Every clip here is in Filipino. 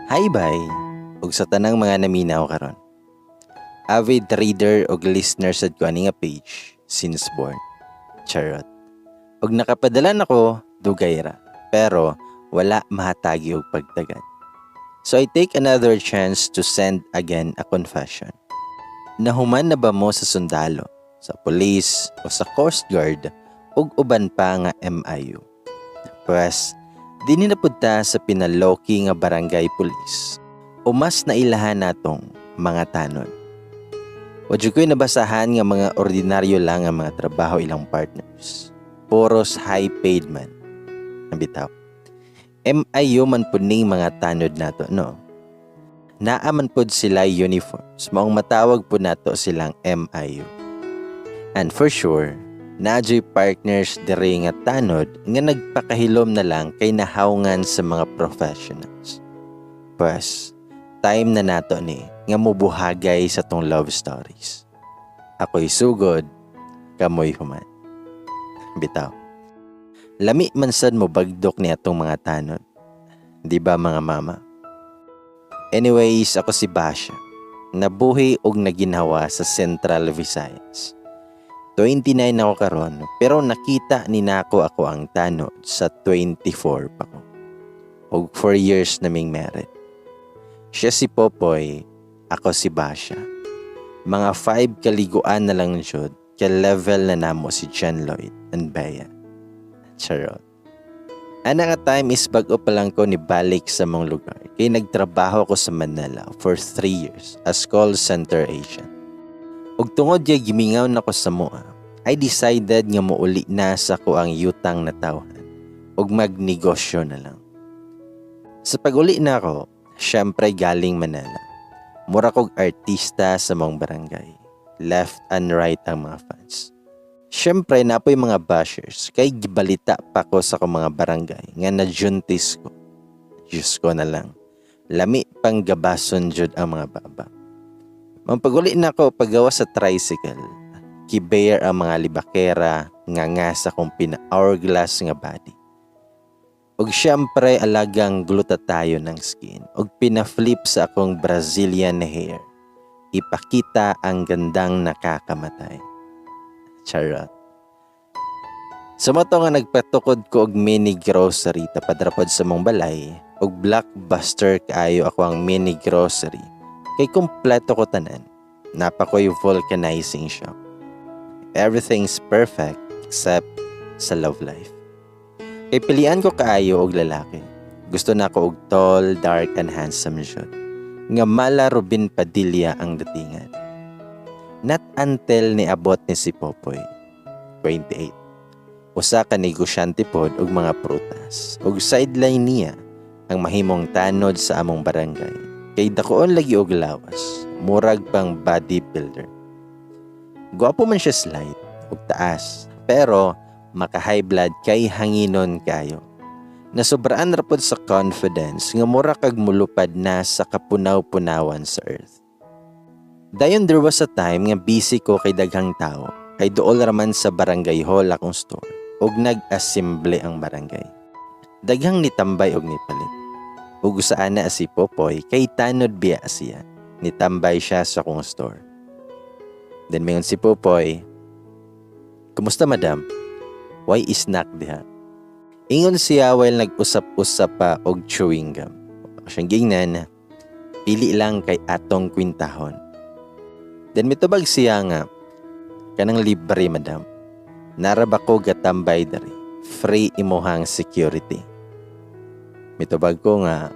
Hi bye, ug sa tanang mga naminaw karon. Avid reader ug listener sad ko ani nga page since born. Charot. Ug nakapadala nako dugay ra, pero wala mahatagi og pagtagad. So I take another chance to send again a confession. Nahuman na ba mo sa sundalo, sa police o sa Coast Guard ug uban pa nga MIU? Pues, dini na punta sa pinaloki nga barangay police o mas nailahan natong mga tanod. Wadyo ko'y nabasahan nga mga ordinaryo lang ang mga trabaho ilang partners. Puros high-paid man. Nabitaw. MIU man po ning mga tanod nato, no? Naaman po sila uniforms. Maong matawag po nato silang MIU. And for sure, nadyo'y partners diri nga tanod nga nagpakahilom na lang kay nahawngan sa mga professionals. Pues, time na nato ni nga mubuhagay sa tong love stories. Ako'y sugod, kamoy human. Bitaw. Lami man sad mo bagdok ni atong mga tanod. Di ba mga mama? Anyways, ako si Basha. Nabuhi og naginhawa sa Central Visayas. 29 ako karon, pero nakita ni nako ako ang tanod sa 24 pa ko. Og 4 years naming married. Siya si Popoy, ako si Basha. Mga 5 kaliguan na lang jud, ka-level na namo si John Lloyd and Bea. Charot. Ana nga time is bago pa lang ko ni balik sa mong lugar. Kaya nagtrabaho ko sa Manila for 3 years as call center agent. Ug tungod kay gimingaw nako sa mua, I decided nga muuli na sa ko ang yutang na tawhan ug magnegosyo na lang. Sa pag-uli na ako, syempre galing Manila. Mura kog artista sa mong barangay. Left and right ang mga fans. Syempre napoy mga bashers kay gibalita pa ko sa kong mga barangay nga najuntis ko. Diyos ko na lang. Lami pang gabason jud ang mga baba. Mampaguli na ako paggawa sa tricycle. Kibear ang mga libakera nga sa kong pina-hourglass nga body. Og syempre alagang glutatayo ng skin. Og pina-flip sa akong Brazilian hair. Ipakita ang gandang nakakamatay. Charot. Sumato nga nagpatukod ko og mini grocery tapadrapod sa mong balay. Og blockbuster kaayo ako ang mini grocery. Kay kumpleto ko tanan. Napakoy vulcanizing shop. Everything's perfect except sa love life. Kay pilian ko kaayo og lalaki. Gusto na ko og tall, dark, and handsome jud. Nga mala Robin Padilla ang datingan. Not until niabot ni si Popoy, 28. Usa ka negosyante pod og mga prutas. Og sideline niya ang mahimong tanod sa among barangay. Kay dakoon lagi og lawas, murag pang bodybuilder. Gwapo man siya slight ug taas, pero maka-high blood kay hanginon kayo. Nasobraan ra pod sa confidence nga mura kag mulupad na sa kapunaw-punawan sa earth. Dayon there was a time nga busy ko kay daghang tao, kay duol raman sa barangay hall akong store ug nag-assemble ang barangay. Daghang nitambay og nipalit. Ug saan na si Popoy kay tanod biya siya. Nitambay siya sa akong store. Then mayon si Popoy, "Kumusta madam? Why snack diha?" Ingon siya while nag-usap-usap pa og chewing gum. Siyang gingnan, pili lang kay atong kwintahon. Then mitubag siya nga, "Kanang libre madam. Naraba ko gatambay dari. Free imuhang security." Mitubag ko nga,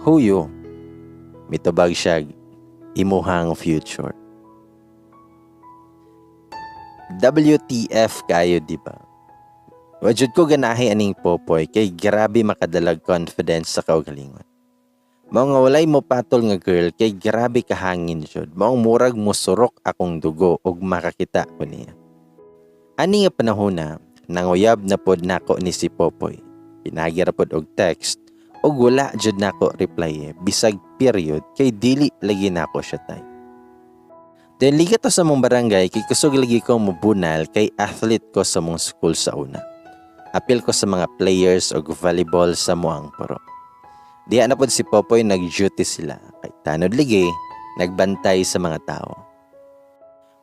"Huyo." Mitubag siya, "Imuhang future." WTF kayo, diba? Wajud ko ganahi aning Popoy kay grabe makadalag confidence sa kaugalingon. Mao nga walay mo patol nga girl kay grabe kahangin jud. Mao murag musurok akong dugo og makakita ko niya. Ani nga panahona, nanguyab na pod nako ni si Popoy. Pinagi ra pod og text og wala jud nako reply bisag period kay dili lagi nako siya type. Then ligat sa mong barangay kay kusog lagi ko mubunal kay athlete ko sa mong school sa una. Apil ko sa mga players o volleyball sa muang puro. Diha na pod si Popoy nag-duty sila. Kay tanod ligi, nagbantay sa mga tao.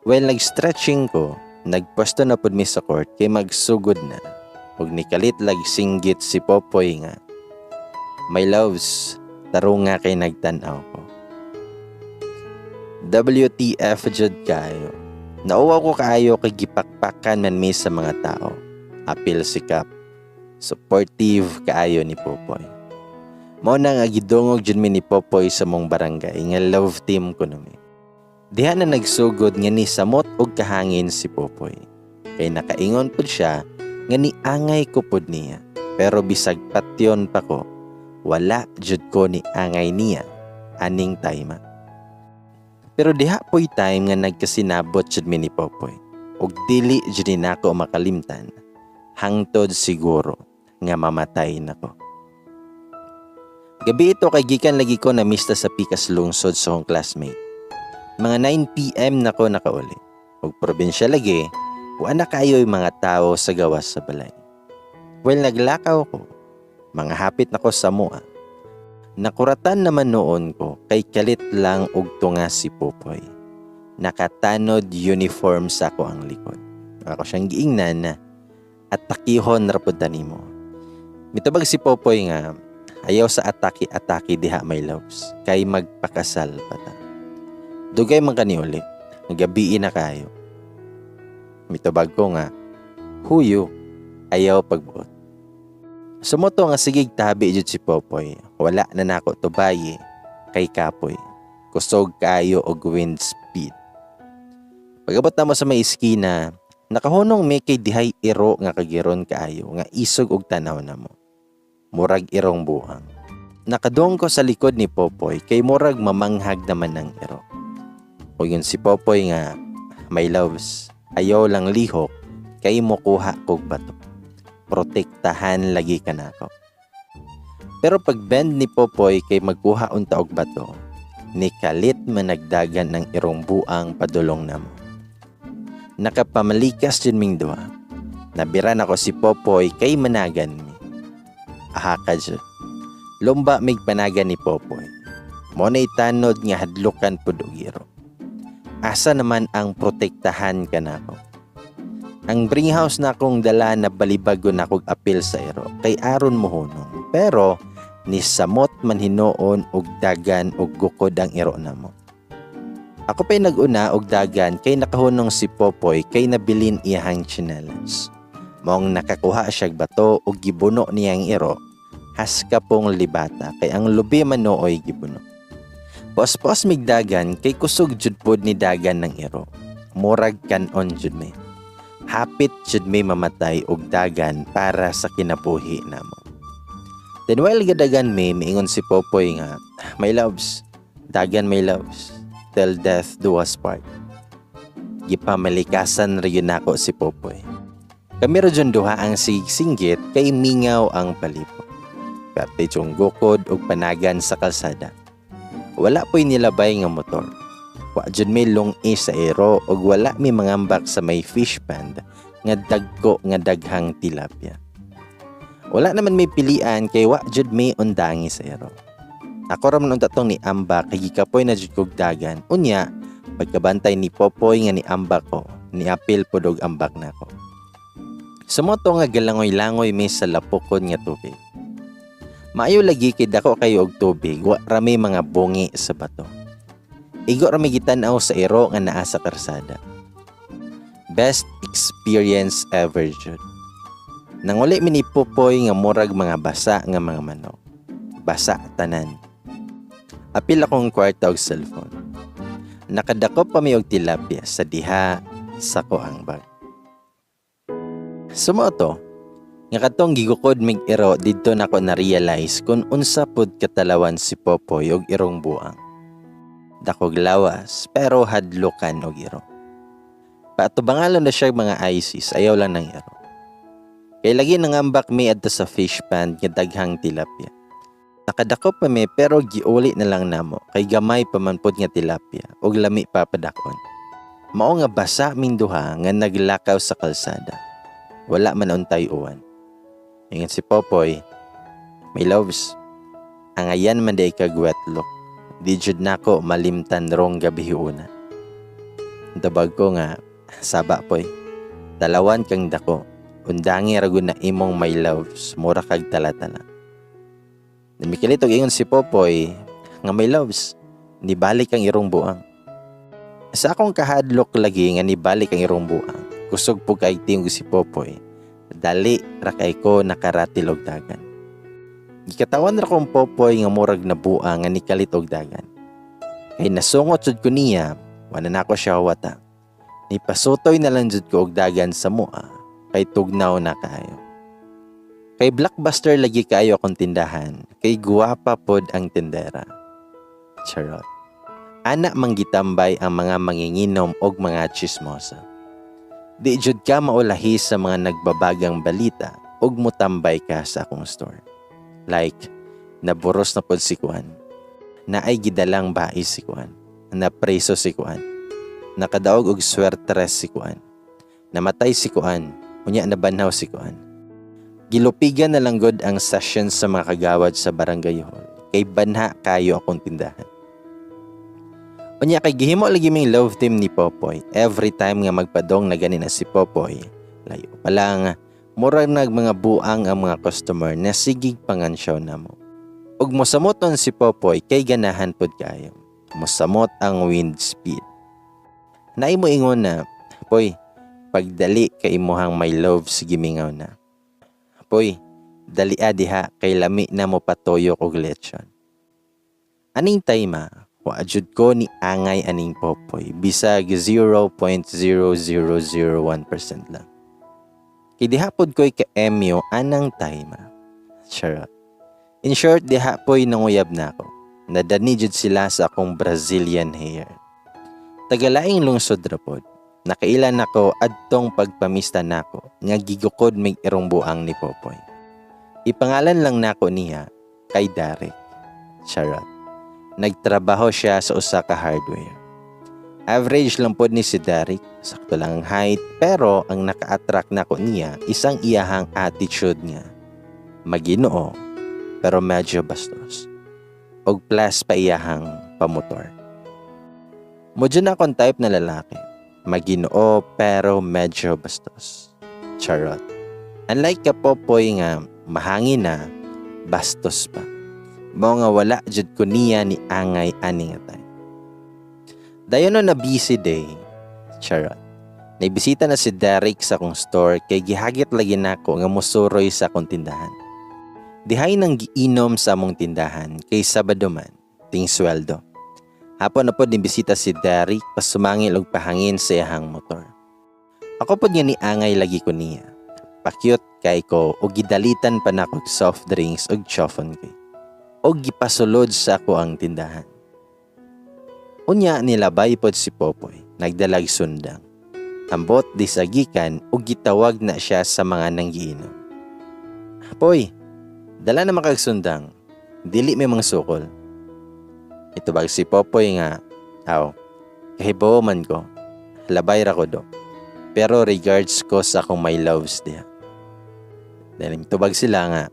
While nag-stretching ko, nagpwesto na pod mi sa court kay magsugod na. Ug nikalit lag singgit si Popoy nga, "My loves, taro nga kay nagtanaw ko." WTF jud kayo. Nauwa ko kaayo kay gipakpakan man mi sa mga tao. Apil sikap. Supportive kaayo ni Popoy. Mao na nga gidungog jud mi ni Popoy sa mong barangay nga love team ko nami. Diha na nagsugod nga ni samot og kahangin si Popoy. Kay nakaingon pud siya nga ni angay ko pud niya. Pero bisag patyon pa ko, wala jud ko ni angay niya aning time. Pero diha po'y time nga nagkasinabot jud mi ni Popoy. Ug dili jud nako makalimtan. Hangtod siguro nga mamatay nako. Gabi ito kay gikan lagi ko na mista sa pikas lungsod sa akong classmate. Mga 9 PM nako nakauli. Ug probinsya lagi, wa na kayo'y mga tao sa gawas sa balay. Well, naglakaw ko. Mga hapit nako sa mua. Nakuratan naman noon ko kay kalit lang og tunga si Popoy. Nakatanod uniform sa ko ang likod. Ako siyang giingnan at takihon rapod nimo. Mitubag si Popoy nga ayaw sa atake-atake diha my loves kay magpakasal pata. Dugay man kaniuli, gabi na kayo. Mitubag ko nga, huyo, ayaw pagbuot. Sumoto nga sigig tabi jud si Popoy, wala na nako tubayi kay kapoy. Kusog kayo og wind speed. Pagabot na mo sa may iskina, nakahunong may kay dihay iro nga kagiron kaayo nga isog og tanaw na mo. Murag irong buhang. Nakadong ko sa likod ni Popoy kay murag mamanghag naman ng iro. O yun si Popoy nga, my loves, ayaw lang lihok kay mo kuha kog bato. Protektahan lagi ka nako. Pero pag bend ni Popoy kay magkuha unta og bato, ni kalit managdagan ng irong buang padulong namo. Nakapamalikas jud ming duha. Nabiran ako si Popoy kay managan mi. Aha ka jud. Lumba mig panagan ni Popoy. Mo na itanod nga hadlukan pud og iro. Asa naman ang protektahan ka nako? Ang bring house na akong dala na balibago na akong apil sa iro kay aron mo hunong. Pero ni samot man hinoon og dagan og gukod ang iro namo. Ako pa'y nag-una og dagan kay nakahunong si Popoy kay nabilin iyang tsinelas. Maong nakakuha siya bato og gibuno niyang iro, haska pong libata kay ang lubi man nooy gibuno. Pos-pos mig dagan kay kusog jud pod ni dagan ng iro. Murag kanon jud may. Hapit jud may mamatay og dagan para sa kinabuhi namo. Then while gadagan may miingon si Popoy nga, my loves, dagan my loves, till death do us part. Gipamalikasan rin ako si Popoy. Kami rin duha ang singgit kay mingaw ang palipo. Pati yung gukod og panagan sa kalsada. Wala po'y nilabay nga motor. Wa jud may long-i sa ero og wala may mangambak sa may fish pond nga dagko nga daghang tilapia. Wala naman may pilian kay wa jud may undangi sa ero. Ako raman unta tong ni ambak kay gikapoy na jud kog dagan. Unya, pagkabantay ni Popoy nga ni ambak ko, ni apil pod og ambak nako. Sumoto nga galangoy-langoy may sa lapukod nga tubig. Maayo lagi kay dako kayo og tubig, wa rami mga bungi sa bato. Igo rami gitan-aw sa ero nga naa sa karsada. Best experience ever jud. Nanguli mi ni Popoy nga murag mga basa nga mga manok. Basa tanan. Apil akong kwarta og cellphone. Nakadakop pa mi og tilapia sa diha sa koang bag. Sumoto, nga katong gigukod mig iro didto nako na-realize kung unsa pud katalawan si Popoy og irong buang. Dakog lawas pero hadlukan og iro. Patubangalon na siya mga ISIS, ayaw lang ng iro. Kay lagi nangambak mi adto sa fish pond nga daghang tilapia. Nakadakop pa mi pero giuli na lang namo kay gamay pa man pud nga tilapia og lami pa padakon. Mao nga basa ming duha nga naglakaw sa kalsada. Wala man untay uwan. Ingon si Popoy, my loves, Angayan man day kagwetlok. Di jud nako malimtan rong gabi una. Tabag ko nga, saba poy. Dalawan kang dako. Undangi rago na imong my loves. Mura kag talatala. Namikilit og ingon si Popoy nga my loves. Nibalik ang irong buang. Sa akong kahadlok lagi nga nibalik ang irong buang. Kusog po kay tingog si Popoy. Dali rakay ko nakaratil og dagan. Gikatawan ra kong Popoy nga murag na buang nga nikalit og dagan. Kay nasungot jud ko niya, wala na ako siya wata. Nipasutoy na lang jud ko og dagan sa mua, kay tugnaw na kayo. Kay blockbuster lagi kayo akong tindahan, kay guwapa pod ang tindera. Charot. Ana manggitambay ang mga manginginom og mga chismosa. Di jud ka maulahi sa mga nagbabagang balita og mutambay ka sa akong store. Like, naburos na pod si Kuan. Naay gidalang bai si Kuan. Napreso si Kuan. Nakadaog og swertres si Kuan. Namatay si Kuan. Unya nabanhaw si Kuan. Gilupigan na lang god ang session sa mga kagawad sa barangay hall. Kay banha kayo akong tindahan. Unya kay gihimo lagi ming love team ni Popoy. Every time nga magpadong na ganin na si Popoy. Layo pa lang. Murag nag mga buang ang mga customer na sigig pangansyaw na mo. Ug mosamoton si Popoy kay ganahan pod kayo. Mosamot ang wind speed. Naay mo ingon na, Poy, pagdali kay imuhang my love sige mingaw na. Poy, dali diha kay lami na mo patoyo og lechon. Aning time wa jud ko ni angay aning Popoy bisag 0.0001% lang. Kay dihapod ko'y ka-emyo anang time. Charot. In short, dihapoy nanguyab na ako. Nadani jud sila sa akong Brazilian hair. Tagalaing lungsod rapod. Nakailan ako adtong pagpamista nako nga gigukod mig irong buang ni Popoy. Ipangalan lang nako niya kay Derek. Charot. Nagtrabaho siya sa usa ka hardware. Average lang pod ni si Derek, sakto lang ang height, pero ang naka-attract nako niya isang iyahang attitude niya. Maginoo, pero medyo bastos. Og plus pa iyahang pamotor. Mudyo na akong type na lalaki. Maginoo, pero medyo bastos. Charot. Unlike ka Popoy nga mahangin na, bastos pa. Mao nga wala jud ko niya ni angay ani nga time. Dayon na busy day. Charot. Naibisita na si Derek sa akong store kay gihagit lagi nako nga musuroy sa akong tindahan. Dihay nang giinom sa among tindahan kay Sabado man, ting sweldo. Hapon na pod nimbisita si Derek pasumangil og pahangin sa iyang motor. Ako pod nga ni angay lagi ko niya. Pa-cute kay ko og gidalitan pa nako og soft drinks og chofon kay. Og gipasulod sa ako ang tindahan. Unya nilabay pod si Popoy, nagdalag sundang. Ambot di sagikan ug gitawag na siya sa mga nanggiinom. Poy, dala na makagsundang, dili may mga sukol. Itubag si Popoy nga, kahibaw man ko, labay ra ko do. Pero regards ko sa akong my loves diha. Dahil itubag sila nga,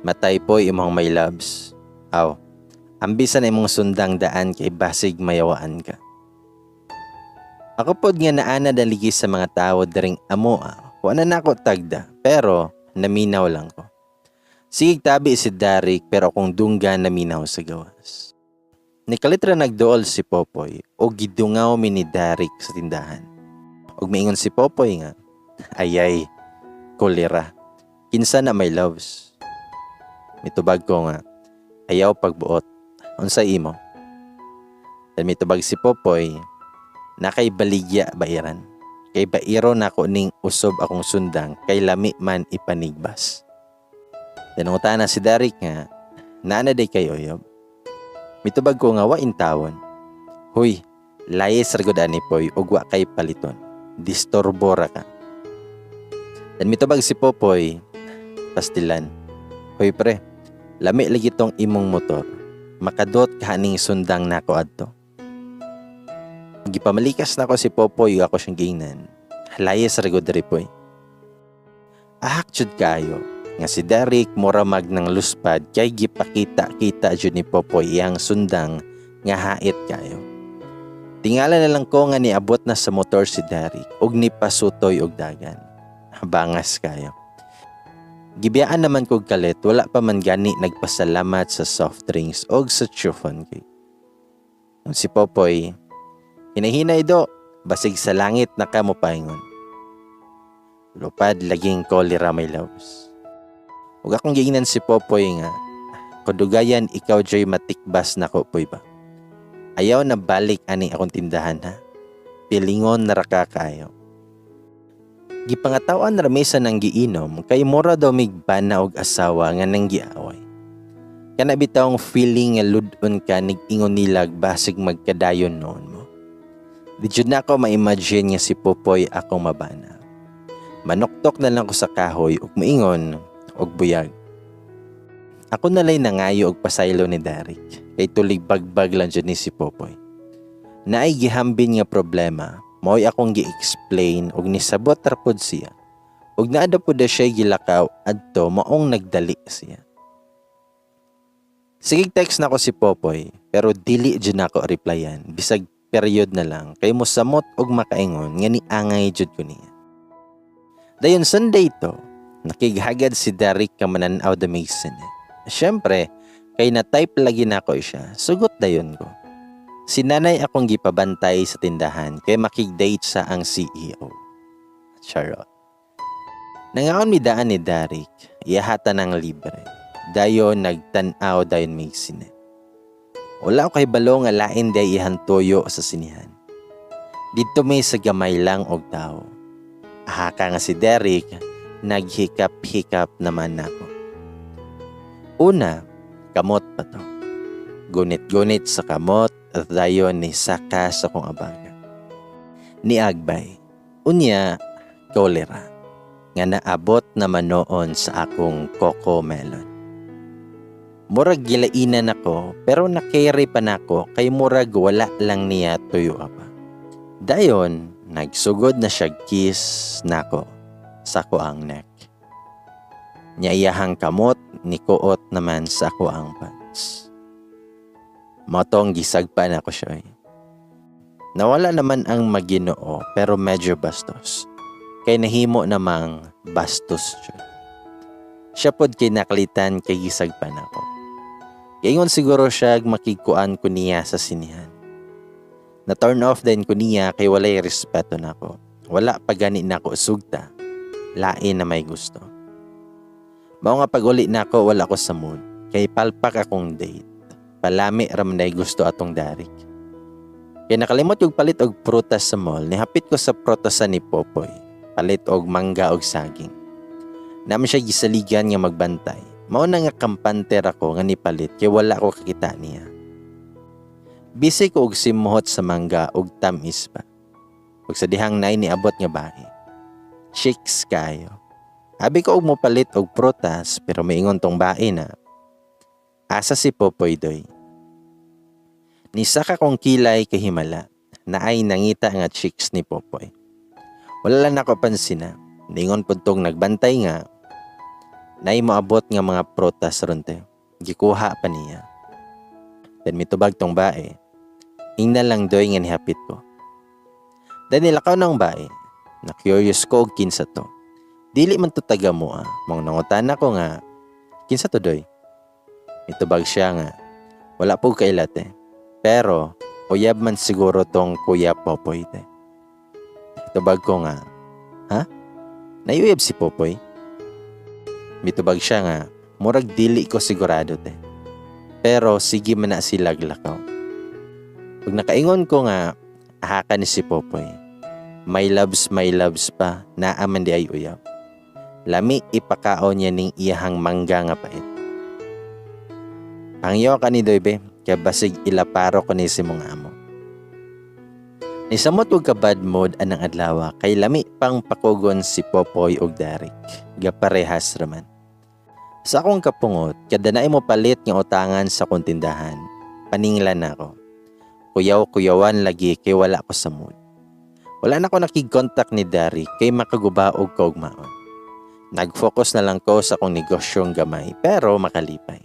matay po imong my loves. Ambisan imong sundang daan kay basig mayawaan ka. Ako pod nga naana daligi sa mga tao daring amo wala na ako tagda, pero naminaw lang ko. Sigig tabi si Derek pero kung dungga naminaw sa gawas. Nikalitra nagdool si Popoy o gidungaw mi ni Derek sa tindahan. Og maingon si Popoy nga, ayay, kolera, kinsa na my loves. Mitubag ko nga, ayaw pagbuot. Unsa imo? Dan mitubag si Popoy, nakay baligya bairan. Kay bairo nako ning usob akong sundang kay lami man ipanigbas. Tinunguta na si Derek nga, naana day kay oyob. Mitubag ko nga wa intawon. Huy, layes ragod ani Poy ug wa kay paliton. Distorbora ka. Dan mitubag si Popoy, pastilan. Hoy pre, lami lagi tong imong motor. Makadot kaning sundang nako adto. Gipamalikas nako si Popoy ako siyang gingnan. Layes ragod diri Poy. Ahak jud kayo. Nga si Derek muramag ng luspad kay gipakita-kita jud ni Popoy iyang sundang nga hait kayo. Tingala na lang ko nga niabot na sa motor si Derek ug nipasutoy og dagan. Bangas kayo. Gibiyaan naman kog kalit, wala pa man gani nagpasalamat sa soft drinks o sa chiffon cake. Si Popoy, hinahinay do, basig sa langit na kamo paingon. Lupad laging kolera may loves. Ug akong giingnan si Popoy nga, kudugayan ikaw joy matikbas na ko poy ba? Ayaw na balik ani akong tindahan ha. Pilingon na raka kayo. Gipangatawan ramesa ng giinom kay mura daw migbana og asawa nga nang giaway. Kana bitawng feeling nga ludon ka nig-ingon nilag basig magkadayon noon mo. Di jud na ako ma-imagine nga si Popoy akong mabana. Manoktok na lang ko sa kahoy ug moingon og buyag. Ako nalay nangayo og pasaylo ni Derek kay tulig bagbag lang jud ni si Popoy. Naay gihambin nga problema, mao'y akong gi-explain og nisabot ra pud siya. Ug naada pud siya gilakaw adto maong nagdali siya. Sige text na ko si Popoy pero dili jud nako replyan bisag period na lang kay mosamot og makaingon nga niangay jud ko niya. Dayon Sunday to, nakighagad si Derek ka mananaw the Mason. Siyempre, kay na-type lagi na ko siya, sugot dayon ko. Si nanay akong gipabantay sa tindahan kay makig-date sa ang CEO. Charot. Nangaon mi daan ni Derek, iyahata ng libre. Dayon nagtanaw dayon Mason. Wala ko kay balo nga lain day ihantoyo sa sinihan. Dito may sa gamay lang og tao. Ahaka nga si Derek, naghikap-hikap naman ako. Una, kamot pa to. Gunit-gunit sa kamot at dayon ni saka sa kong abaga. Ni Agbay, unya, kolera, nga naabot naman noon sa akong coco melon. Murag gilainan ako pero nakere pa nako kay murag wala lang niya tuyo pa. Dayon, nagsugod na siya kiss nako sa koang neck. Nyayahang kamot ni kuot naman sa koang pants. Motong gisagpa na ko siya. Nawala naman ang Maginoo pero medyo bastos. Kay nahimo namang bastos siya. Siya pod kinaklitan kay gisagpa na ko. Kaingon siguro siya makikuan ko niya sa sinihan. Na turn off din ko niya kay walay respeto na ko. Wala pa gani na ko sugta. Lain na may gusto. Mao nga pag-uli na ko wala ko sa mood. Kay palpak akong date. Palami ram na gusto atong Derek. Kaya nakalimot yung palit og prutas sa mall. Nihapit ko sa prutasan ni Popoy. Palit og mangga og saging. Naman siya gisaligan nga magbantay. Mao na nga kampanter ako nga nipalit kay wala ko kakita niya. Bisig ko og simuhot sa mangga og tamis pa. Ug sa dihang nay niabot nga bahi. Chicks kayo. Abi ko og mopalit og prutas pero maingon tong bae na. Asa si Popoy doy. Nisaka kong kilay kay himala na ay nangita nga chicks ni Popoy. Wala lang ako pansin na. Ningon pud tong nagbantay nga. Nay moabot nga mga prutas ron te. Gikuha pa niya. Dan mitubag tong bae. Ingna lang doy nga nihapit ko. Dan nilakaw ng bae. Na-curious ko og kinsa to. Dili man to taga mo Mong nangutan ako nga. Kinsa to doy? Mitubag siya nga. Wala po kailate. Pero, uyab man siguro tong Kuya Popoy te. Mitubag ko nga. Ha? Naiuyab si Popoy? Mitubag siya nga. Murag dili ko sigurado te. Pero sige man na sila glakaw. Pag nakaingon ko nga, ahaka ni si Popoy. My loves pa, naaman di ay uyab. Lami ipakaon niya ning iyahang mangga nga pait. Pangyo ka ni Doybe, kaya basig ilaparo ko ni si mong amo. Nisamot og ka bad mood anang adlaw kay lami pang pakugon si Popoy og Derek. Gaparehas raman. Sa akong kapungot, kada na mo palit nga utangan sa kontindahan, paninglan ako. Kuyaw-kuyawan lagi kay wala ko sa mood. Wala na ko nakig-contact ni Derek kay makaguba og kaugmaon. Nag-focus na lang ko sa akong negosyong gamay pero makalipay.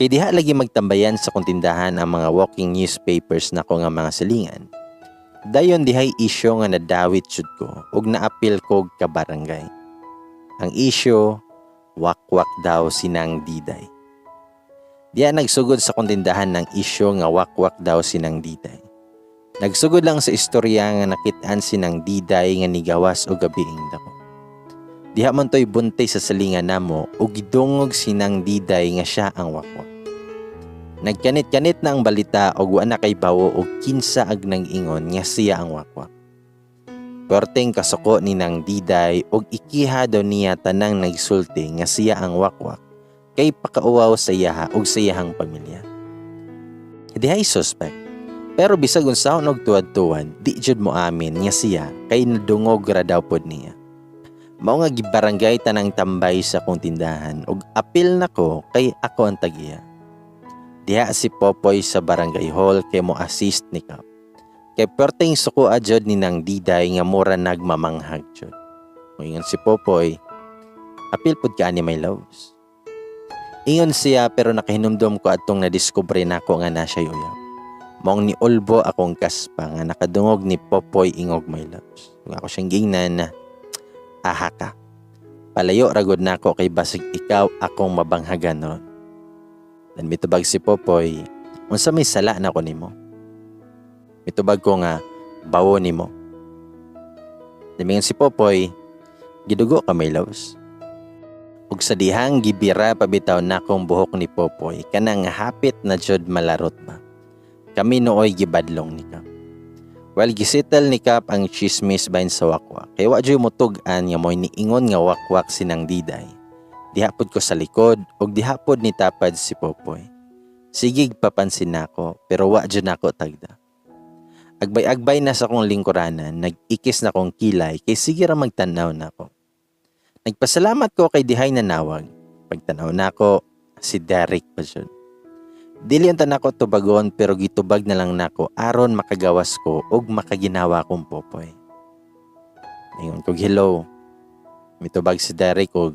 Kay diha lagi magtambayan sa kong tindahan ang mga walking newspapers na ko nga mga silingan. Dayon dihay isyo nga nadawit jud ko ug naapil ko ka barangay. Ang isyo, wakwak daw sinang Diday. Diya nagsugod sa kong tindahan ng isyo nga wakwak daw sinang Diday. Nagsugod lang sa istorya nga nakitaan sinang Diday nga nigawas o gabiing dako. Diha man to'y buntay sa salingan namo ug gidungog sinang Diday nga siya ang wakwak. Nagkanit-kanit na ang balita og wa na kay bawo og kinsa ag nang ingon nga siya ang wakwak. Perteng kasuko ni nang Diday og ikiha daw niya tanang nagsulti nga siya ang wakwak kay pakauwaw sa iyaha og sa iyahang pamilya. Dihay suspect. Pero bisag unsaon og tuwad-tuwad, di jud mo amin nga siya kay nadungog ra daw pod niya. Mao nga gibarangay tanang tambay sa kong tindahan ug apil nako kay ako ang tagiya. Diha si Popoy sa barangay hall kay mo assist ni Kap. Kay perteng suko adjod ni nang Diday nga mura nagmamanghag jud. Moingon si Popoy, apil pud ka ni my loves. Ingon siya pero nakahinumdum ko atong nadiskubre nako nga na siya uyab. Maong ni Ulbo akong kaspa nga nakadungog ni Popoy ingog my loves. Kung ako siyang gingnan na, aha ka. Palayo ragod nako kay basig ikaw akong mabanghagan ron. Dan mitubag si Popoy, unsa may sala na ko nimo? Mitubag ko nga, bawo nimo. Damingon si Popoy, gidugo ka may loves. Ug sa dihang gibira pabitaw na akong buhok ni Popoy, kanang hapit na jud malarot ba. Kami nooy gibadlong ni Kap. While gisital ni Kap ang chismis bahin sa wakwak, kay wa jud mutug-an nga mo'y niingon nga wakwak sinang Diday. Dihapod ko sa likod ug dihapod ni tapad si Popoy. Sigig papansin nako pero wa jud nako tagda. Agbay-agbay na sa kong lingkuranan, nag-ikis na kong kilay kay sige ra magtanaw nako. Nagpasalamat ko kay dihay nanawag. Pagtanaw nako si Derek pa jud. Dili unta nako tubagon pero gitubag na lang nako aron makagawas ko ug makaginawa kong Popoy. Ingon ko hello. Mitubag si Derek og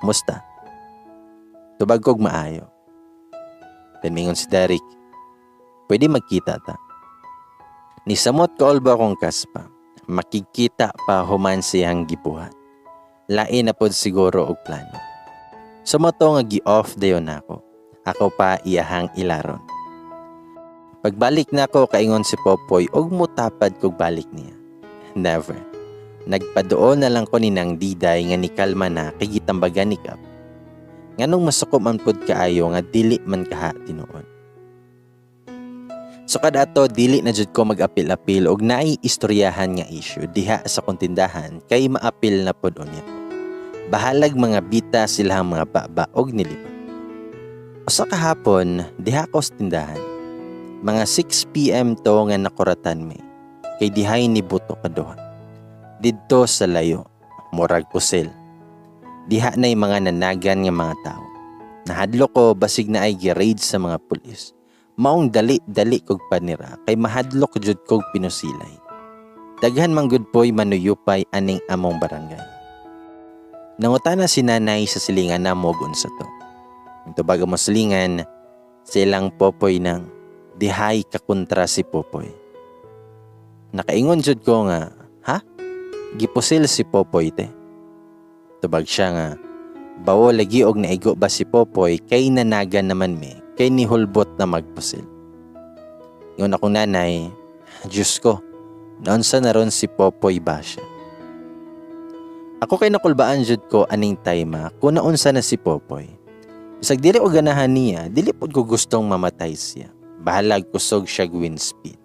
musta? Tubag kog maayo. Mingon si Derek, pwede magkita ta. Nisamot ko alba kong kaspa, makikita pa human siyang gibuhat. Lain na pod siguro og plano. Sumoto nga gi-off dayon nako. Ako pa iyahang ilaron. Pagbalik nako kaingon si Popoy og mutapad kog balik niya. Never. Nagpadoon na lang ko ni nang Diday nga nikalma na kay gitambagan ni Kap. Nganong masukom man pud kaayo nga dili man kaha tinuod. So kada ato dili na jud ko mag-apil-apil og naay istoryahan nga issue diha sa kontindahan kay maapil na pud unya. Bahalag mga bita silang mga baba og nilipad. Usa ka hapon diha ko sa tindahan. Mga 6 PM to nga nakuratan mi. Kay dihay ni buto kaduha. Didto sa layo, murag pusil. Diha na'y mga nanagan nga mga tao. Nahadlo ko basig na ay gi-raid sa mga pulis. Maong dali-dali kog panira kay mahadlok jud kog pinusilay. Daghan man gud poy manuyupay aning among barangay. Nangutana si nanay sa silingan namo unsa to. Ito bago mo silingan, silang Popoy nang dihay kakontra si Popoy. Nakaingon jud ko nga, ha? Gipusil si Popoy te. Tubag siya nga, bawo lagi og naigo ba si Popoy kay nanagan naman mi, kay nihulbot na magpusil. Yun akong nanay, Diyos ko, naunsa na ron si Popoy ba siya? Ako kay nakulbaan jud ko aning tayma kung naunsa na si Popoy. Bisag dili og ganahan niya, dili pod ko gustong mamatay siya. Bahalag kusog siya wind speed.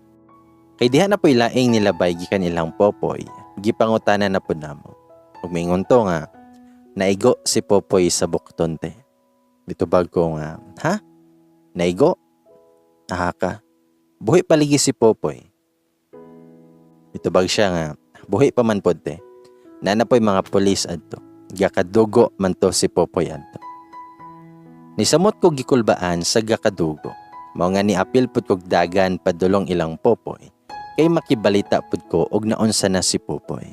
Kay diha na po'y laing nilabay gikan ilang Popoy, gipangutana na pud namo. Ug mingon to nga, naigo si Popoy sa bukton te. Bitubag ko nga, ha? Naigo? Aha ka. Buhi paligi si Popoy. Bitubag siya nga, buhi pa man pod te. Nanapoy mga pulis adto. Gakadugo man to si Popoy adto. Nisamot ko gikulbaan sa gakadugo. Mao nga ni apil pud kog dagan padulong ilang popoy kay makibalita pud ko og naunsa na si Popoy.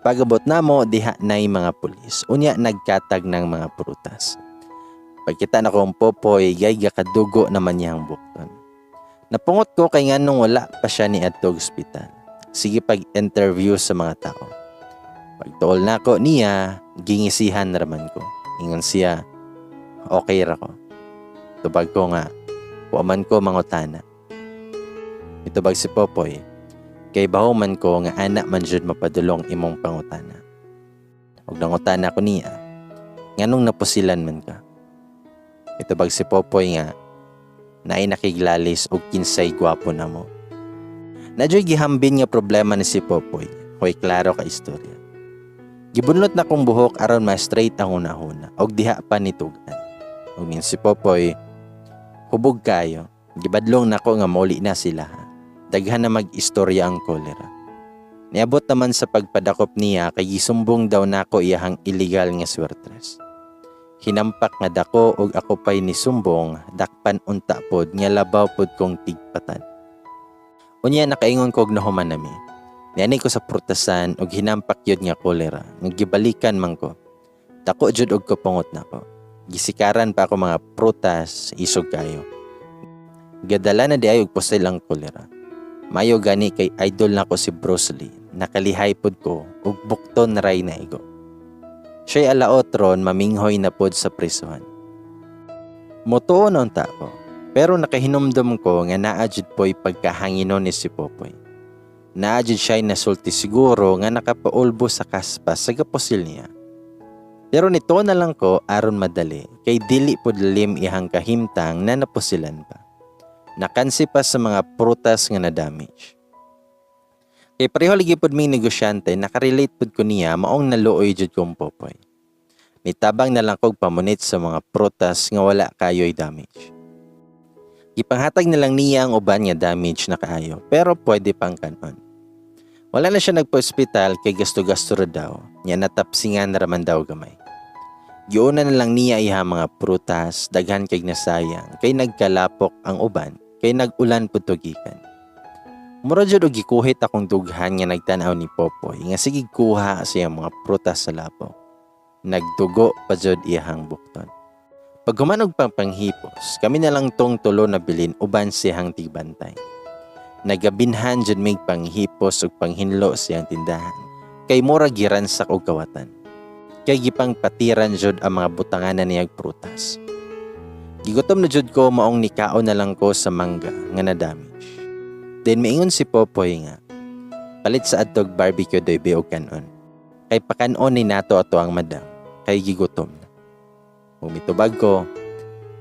Pagabot namo diha nay mga pulis, unya nagkatag ng mga prutas. Pagkita na ko ang Popoy, gay gakadugo naman niya ang bukton. Napungot ko kay nganong wala pa siya ni adto ospital. Sige pag-interview sa mga tao. Pagtuol na ko niya, gingisihan raman ko. Ingon siya, okay ra ko. Tubag ko nga, puaman ko mangutana. Itubag si Popoy, kay bahuman ko nga anak man jud mapadulong imong pangutana. Og nangutana ko niya, nganong napusilan man ka? Itubag si Popoy nga, naay nakiglalis og kinsay gwapo na mo. Nadyo'y gihambin nga problema ni si Popoy, hoy klaro ka istorya. Gibunlot na kong buhok aron ma-straight ang una-una, og diha pa nitugan. Og min si Popoy, hubog kayo, gibadlong nako nga mauli na sila. Daghan na mag-istorya ang kolera. Niabot naman sa pagpadakop niya kay gisumbong daw nako iyahang illegal nga swertres. Hinampak nga dako og ako pay ni sumbong, dakpan unta pod nga labaw pod kong tigpatan. Unya nakaingon ko og nahuman nami. Niani ko sa prutasan og hinampak yun nga kolera, nga gibalikan man ko. Dako jud og kapungot nako. Gisikaran pa ako mga prutas, isog kayo. Gadala na di ay og posel ang kolera. Mayo gani kay idol nako si Bruce Lee, nakalihay pod ko og bukton ray na igo. Siya'y alaotron maminghoy na pod sa prisuhan. Motuon unta ko, pero nakahinumdum ko nga naa jud po'y pagkahanginon ni si Popoy. Naa jud siya'y nasulti siguro nga nakapaulbo sa kaspas sa gaposil niya. Pero nito na lang ko aron madali kay dili pod lim ihang kahimtang na napusilan pa. Nakansi pa sa mga prutas nga na-damage. Kay pareho lagi pod may negosyante, nakarelate pod ko niya maong naluoy jud kong Popoy. Nitabang na lang kog pamunit sa mga prutas nga wala kayo'y damage. Ipanghatag na lang niya ang uban nga damage na kaayo, pero pwede pang kanon. Wala na siya nagpa-ospital kay gasto-gasto ra daw, nya natapsingan raman daw gamay. Giuna na lang niya iha mga prutas, daghan kay nasayang, kay nagkalapok ang uban, kay nagulan pud tugikan. Mura jud og gikuhit akong dughan nga nagtan-aw ni Popoy nga sige kuha siya mga prutas sa lapok. Nagdugo pa jud iyang bukton. Pag humanog pang panghipos, kami na lang tong tulo na bilin uban siyang tigbantay. Nagabinhan jud mig panghipos ug panghinlo siyang tindahan. Kay mura giransak og kawatan. Kay gipang patiran jud ang mga butanganan niyang prutas. Gigutom na jud ko maong nikaon na lang ko sa mangga nga na-damage. Then miingon si Popoy nga, palit sa adtog barbecue doy biog kanon. Kay pakanon ni nato ato ang madam, kay gigutom na. Umitubag ko,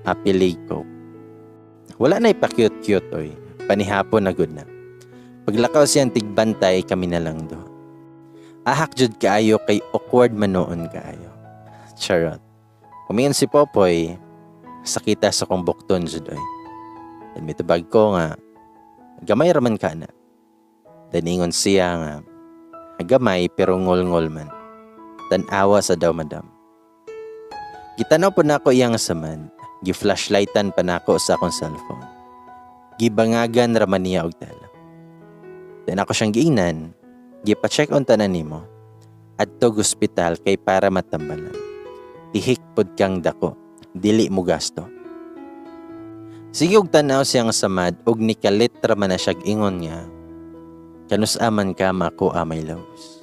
happy ko. Wala na ipa-cute-cute oy, panihapon na good na. Paglakaw siyang tigbantay kami na lang do. Ahak jud kaayo kay awkward manoon kaayo. Charot. Kumingon si Popoy, sakita sa kong bukton jud oy. Then mitubag ko nga, gamay raman ka na. Daningon siya nga, gamay pero ngol-ngol man. Tanawa sa daw madam. Gitanaw po na ako iyang samad. Gi-flashlightan pa na ako sa akong cellphone. Gibangagan raman niya og tala. Then ako siyang giingnan, gipa-check on tanan nimo. Adto hospital kay para matambalan. Tihik pod kang dako, dili mo gasto. Sige og tanaw siyang samad og nikalit raman na siya ingon niya. Kanus-aman ka mako amay laws.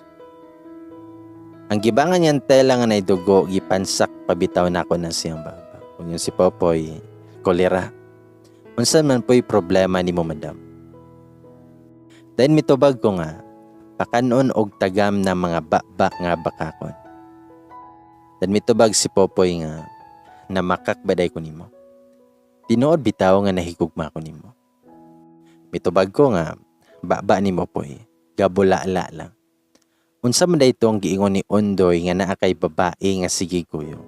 Ang gibangan niyang tela nga naidugo, gipansak pabitaw na ako na siyang baba. Kung yun si Popoy, kolera. Unsan man po'y problema ni mo madam. Dahil mitubag ko nga, pakanon og tagam na mga bakbak nga bakakon. Dahil mitubag si Popoy nga, na makakbaday ko nimo. Tinuod bitaw nga nahigugma ko nimo. Mitubag ko nga, baba ni mo po'y, gabula-ala lang. Unsa man dayto ang giingon ni Ondoy nga naa kay babae nga sige kuyo.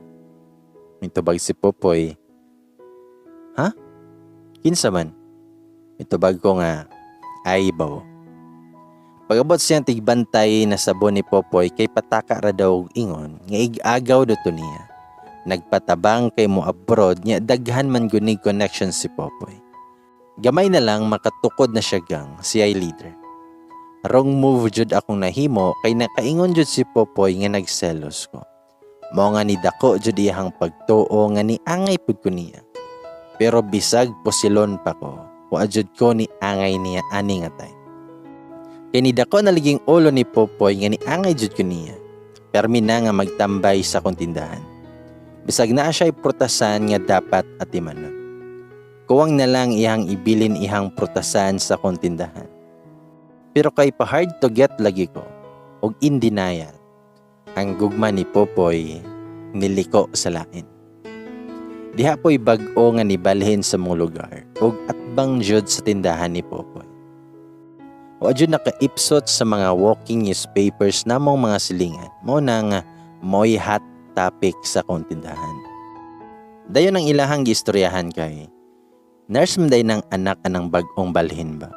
Mitubag si Popoy, ha? Kinsa man? Mitubag ko nga, ay baw. Pagabot siyang tigbantay na sabon ni Popoy kay pataka ra daw og ingon nga ig-agaw do to niya. Nagpatabang kay mo abroad nya daghan man gunig connection si Popoy. Gamay na lang makatukod na siya gang si ay leader. Wrong move jud akong nahimo kay nakaingon jud si Popoy nga nagselos ko. Mao nga ni dako jud iyang pagtuo nga ni angay pud ko niya. Pero bisag posilon pa ko, wa jud ko ni angay niya ani nga time. Kay ni dako na liging ulo ni Popoy nga ni angay jud ko niya. Permi na nga magtambay sa kong tindahan. Bisag naa siya'y prutasan nga dapat atiman na. Kuwang na lang ihang ibilin ihang prutasan sa kong tindahan. Pero kay pa hard to get lagi ko, og in denial, ang gugma ni Popoy niliko sa lain. Diha po'y bag-o nga nibalhin sa mong lugar, og atbang jud sa tindahan ni Popoy. O jud nakaipsot sa mga walking newspapers namong mga silingan, mo na nga mo'y hot topic sa kong tindahan. Dayon ang ilahang gistoryahan kay nurse manday ng anak anang bag-ong balhin ba.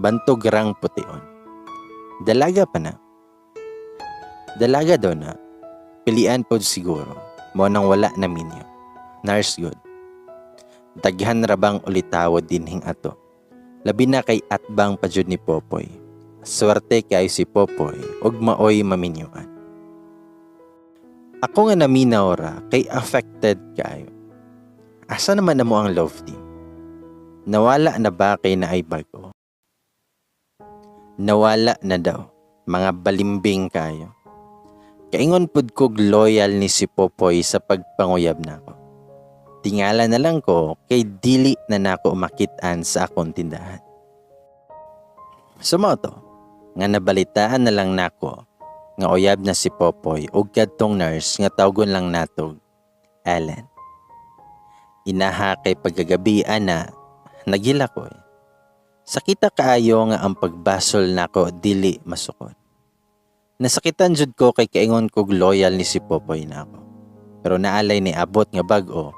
Bantog rang pution. Dalaga pa na. Dalaga daw na. Pilian po siguro. Mo nang wala na minyo. Nurse good. Daghan rabang ulitawod dinhing ato. Labi na kay atbang pa jud ni Popoy. Swerte kay si Popoy og maoy maminyuan. Ako nga naminaw ra kay affected kayo. Asa naman na mo ang love team? Nawala na ba kay na ay bago? Nawala na daw. Mga balimbing kayo. Kaingon pud kog loyal ni si Popoy sa pagpanguyab nako. Tingala na lang ko kay dili na nako makitaan sa akong tindahan. Sumoto, nga nabalitaan na lang nako nga uyab na si Popoy ug kadtong nurse nga tawgon lang natog Ellen. Inaha kay pagagabian na nagila ko eh. Sakita kaayo nga ang pagbasol nako dili masukod. Nasakitan jud ko kay kaingon kog loyal ni si Popoy nako. Pero naalay ni abot nga bag-o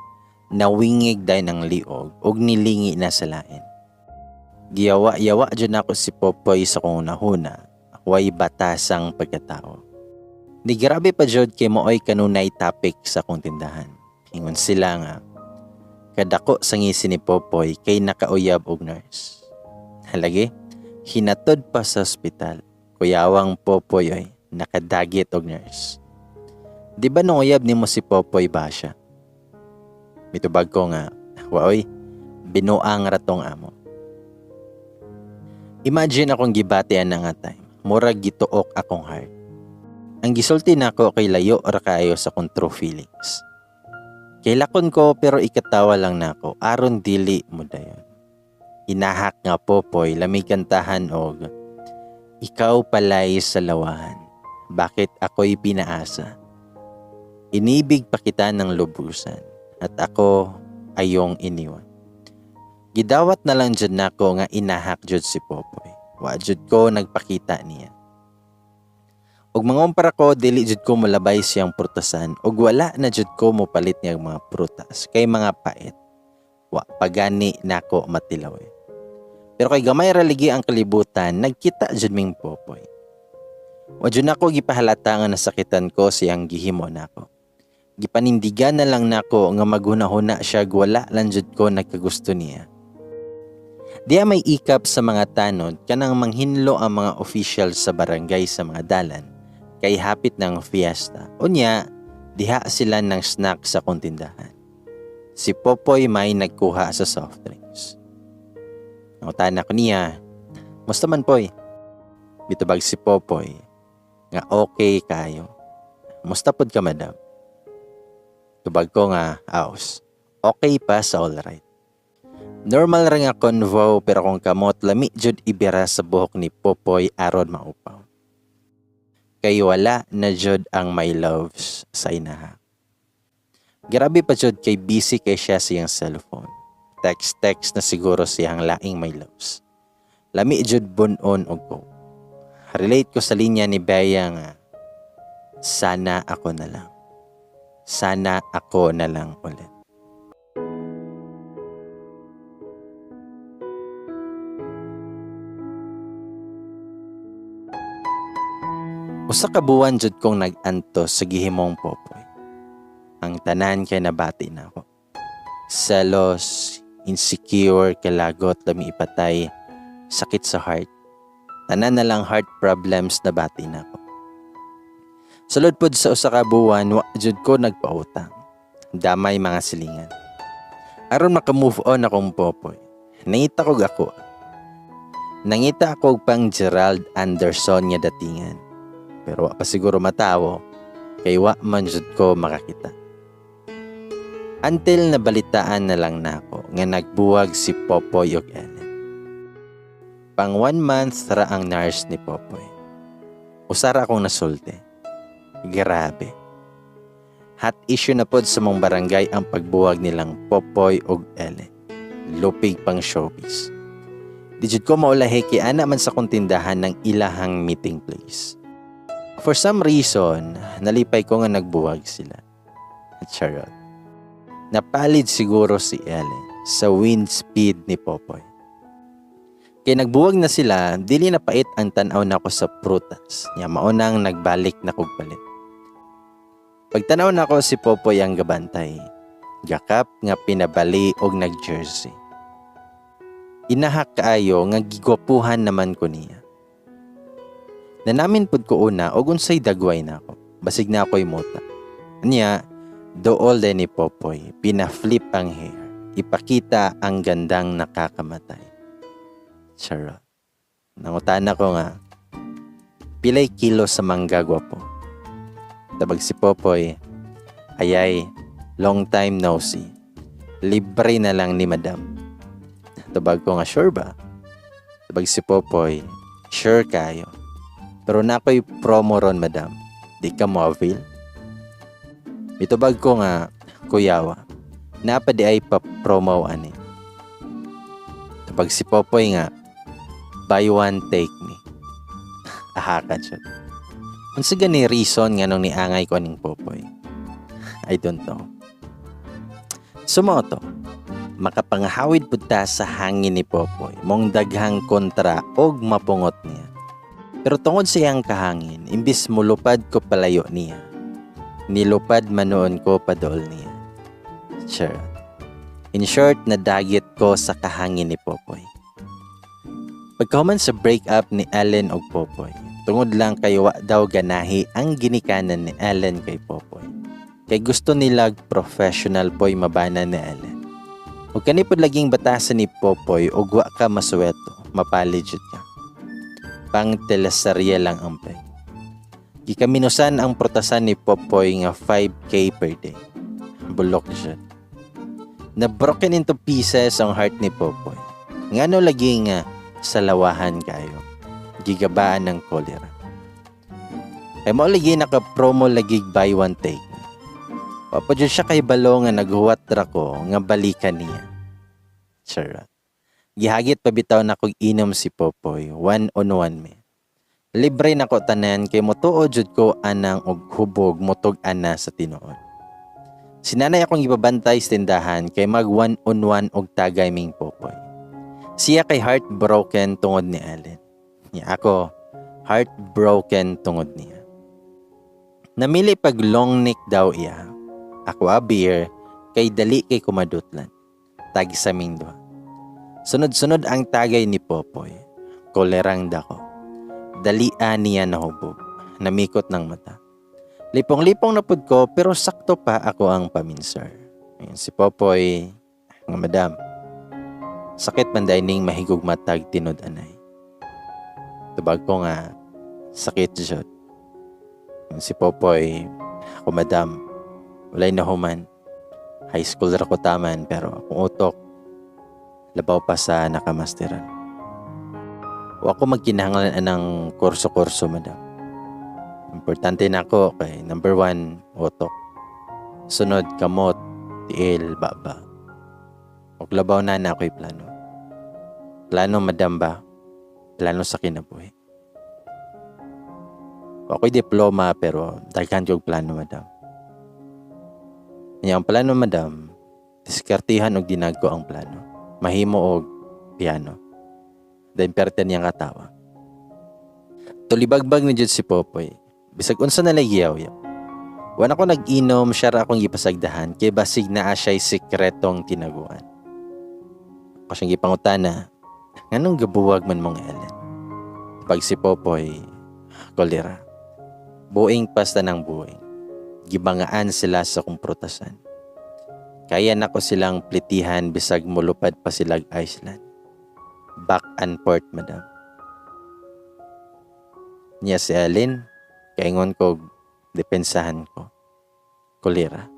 nawingig day ng liog ug nilingi na sa lain. Giyawa-yawa jud nako si Popoy sa kong nahuna. Way batasang pagkatao. Di grabe pa jud kay mooy kanunay topic sa kong tindahan. Ingon sila nga kadako sa ngisi ni Popoy kay nakauyab og nurse. Halagi, hinatod pa sa ospital. Kuyawang Popoy ay nakadagit og nurse. Di ba nung uyab nimo si Popoy ba siya? Mitubag ko nga, waoy, binuang ratong amo. Imagine akong gibatian na nga time. Murag gituok akong heart. Ang gisulti nako kay layo ra kaayo sa kong true feelings. Kailakon ko pero ikatawa lang nako aron dili mo dayon. Inahak nga Popoy lamigantahan og ikaw palay sa lawahan. Bakit ako'y pinaasa? Inibig pa kita ng lubusan at ako ayong iniwan. Gidawat na lang jud nako nga inahak jud si Popoy. Wa jud ko nagpakita niya. Og mangumpara ko dili jud ko molabay siyang prutasan og wala na jud ko mopalit niya mga prutas kay mga pait. Wa pagani nako matilaw. Pero kay gamay ra ligi ang kalibutan, nagkita jud ming Popoy. Wa jud nako gipahalata nga nasakitan ko siyang gihimo nako. Gipanindigan na lang nako nga maghunahuna siya wala lang jud ko nagkagusto niya. Diya may ikap sa mga tanod kanang manghinlo ang mga official sa barangay sa mga dalan kay hapit ng fiesta. Unya, diha sila ng snack sa kontindahan. Si Popoy may nagkuha sa soft drinks. Nangutan ko niya, musta man Poy? Bitubag si Popoy, nga okay kayo. Musta pod ka madam? Tubag ko nga, aus. Okay pa sa alright. Normal ra nga convo pero kung kamot lami jud ibira sa buhok ni Popoy aron maupaw. Kay wala na jud ang my loves sa inaha. Grabe pa jud kay busy kay siya siyang cellphone. Text na siguro siyang laing my loves. Lami jud bunon og ko. Relate ko sa linya ni Bea nga sana ako na lang. Sana ako na lang ulit. Usa ka buwan jud kong nag-antos sa gihimong Popoy. Ang tanan kay nabati na ako. Selos, insecure, kalagot, lami ipatay, sakit sa heart. Tanan na lang heart problems na bati na ako. Sulod pod sa usa ka buwan, wa jud ko nagpautang. Damay mga silingan. Aron maka-move on akong popoy. Nangita ko ako. Nangita ako pang Gerald Anderson nga datingan. Pero wa pa siguro matawo, kay wa man jud ko makakita. Until nabalitaan na lang nako nga nagbuwag si Popoy ug Ellen. Pang 1 month ra ang nurse ni Popoy. Usara akong nasulti. Grabe. Hot issue na pod sa mong barangay ang pagbuwag nilang Popoy ug Ellen. Lupig pang showbiz. Di jud ko maulahi kay ana man sa kontindahan ng ilahang meeting place. For some reason, nalipay ko nga nagbuwag sila. Charot. Napalid siguro si Ellen sa wind speed ni Popoy. Kaya nagbuwag na sila, dili na pait ang tanaw nako sa prutas. Nya maunang nagbalik na kog palit. Pagtanaw nako si Popoy ang gabantay. Gakap nga pinabali og nag-jersey. Inahak kaayo nga gigwapuhan naman ko niya. Nanamin pud ko una og unsay dagway nako. Basig na ako'y mota. Anya, dool din ni Popoy, pina-flip ang hair. Ipakita ang gandang nakakamatay. Charot. Nangutana ko nga, pilay kilo sa manggagwapo. Tabag si Popoy, ayay, long time no see. Libre na lang ni Madam. Tabag ko nga, sure ba? Tabag si Popoy, sure kayo. Pero na ako'y promo ron, Madam. Di ka mo avail? Itubag ko nga, kuyawa, napadi ay pa-promo ani. Tabag si Popoy nga, buy one, take me. Ahaka siya. Unsa gani reason nga nung niangay ko aning Popoy? I don't know. Sumoto, makapanghawid pud ta sa hangin ni Popoy, mong daghang kontra og mapungot niya. Pero tungod sa iyang kahangin, imbis mulupad ko palayo niya, nilupad manoon ko padol niya. Sure. In short, nadagit ko sa kahangin ni Popoy. Pagkahuman sa breakup ni Ellen og Popoy, tungod lang kay wa daw ganahi ang ginikanan ni Ellen kay Popoy. Kay gusto nila professional boy mabana ni Ellen. Ug kani pod laging batasan ni Popoy og wa ka masuweto, mapalig jud ka. Pang telesarya lang ang peg. Gikaminusan ang protasan ni Popoy nga 5K per day. Bulok siya. Na broken into pieces ang heart ni Popoy. Ngano lagi nga salawahan kayo. Gigabaan ng kolera. Kaya mo lagi naka-promo lagi buy one take. Papadyo siya kay balo nga naghuwat ra ko nga balikan niya. Charot. Gihagit pabitaw na kog inom si Popoy, 1-on-1 me. Libre na ko tanan kay motuod jud ko anang og hubog motog ana sa tinuod. Sinanay akong ibabantay sa tindahan kay mag 1-on-1 og tagay ming Popoy. Siya kay heartbroken tungod ni Ellen. Niya ako, heartbroken tungod niya. Namili pag long neck daw iya. Ako beer kay dali kay kumadutlan. Tagi sa ming duha. Sunod-sunod ang tagay ni Popoy. Kolerang dako. Dalian niya nahubog. Namikot ng mata. Lipong-lipong na pud ko pero sakto pa ako ang paminsar. Ayun, si Popoy, nga Madam, sakit man dining mahigog matag tinod anay. Tubag ko nga, sakit jud. Ayun, si Popoy, ako Madam, walay na human. High school ra ko taman pero kung utok, labaw pa sa nakamasteran. O ako magkinahanglan ng kurso-kurso, Madam. Importante na ako kay number 1, utok. Sunod, kamot, tiil, baba. O labaw na ako'y plano. Plano, Madam ba? Plano sa kinabuhi. O ako'y diploma pero daghan ko plano, Madam. Ang plano, Madam, diskartihan og dinagko ang plano. Mahimo og piano. Then perten niyang katawa. Tulibagbag ni jud si Popoy. Bisag unsa na lay yaw. Wan ako nag-inom, siya ra akong gipasagdahan kay basig naa siya'y sikretong tinaguan. Ako siyang gipangutana, nganong gabuwag man mong Ellen? Pag si Popoy, kolera. Buing pasta ng buing. Gibangaan sila sa kumprutasan. Kaya nako silang plitihan bisag mulupad pa silag Iceland. Back and forth, madam. Niya si Ellen, kaingon ko, depensahan ko. Kolera.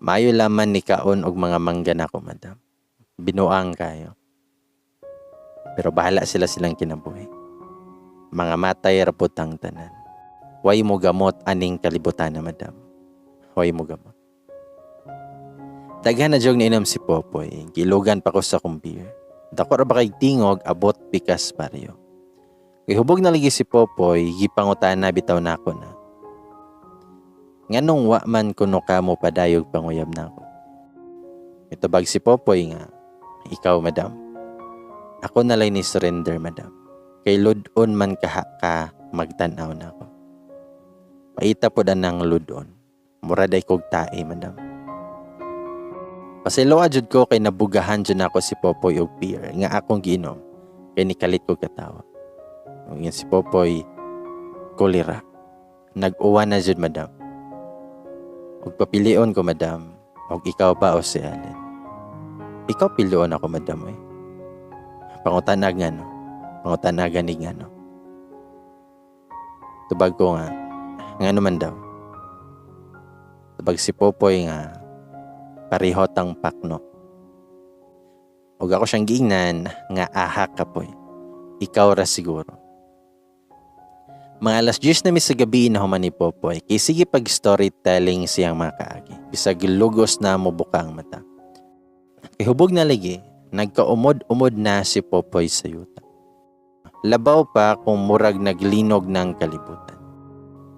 Mayo laman ni kaon og mga manggan ako, madam. Binuang kayo. Pero bahala silang kinabuhi. Mga matay raputang tanan. Way mo gamot aning kalibutan na, madam. Way mo gamot. Daghan na jog niinom si Popoy. Gilugan pa ko sa kong beer. Dako ra ba kay tingog abot pikas baryo. Kay hubog na lagi si Popoy, gipangutana bitaw nako na. Nganong wa man kuno ka mo padayog panguyab nako. Mitubag si Popoy nga, ikaw madam. Ako na lang ni surrender, madam. Kay ludon man kaha ka magtanaw nako. Paita po da ng ludon. Muraday kog tae, madam. Pasilaw jud ko kay nabugahan jud ako si Popoy og beer nga akong giinom kay nikalit ko katawa. Ngin si Popoy kolera. Nag-uwan na jud, madam. Og papilion ko, madam, og ikaw ba o si Allen? Ikaw pilion ako, madam eh. Pangutanag nga no. Pangutanagan ni nga no. Tubag ko nga naman daw. Tubag si Popoy nga parihot ang pakno. Og ako siyang giingnan nga ahak ka poy. Ikaw ra siguro. Mga alas 10 na mi sa gabi na human ni Popoy. Kay sige pag storytelling siyang mga kaagi. Bisag lugos na mo bukang mata. Kay hubog na lagi, nagkaumod-umod na si Popoy sa yuta. Labaw pa kung murag naglinog ng kalibutan.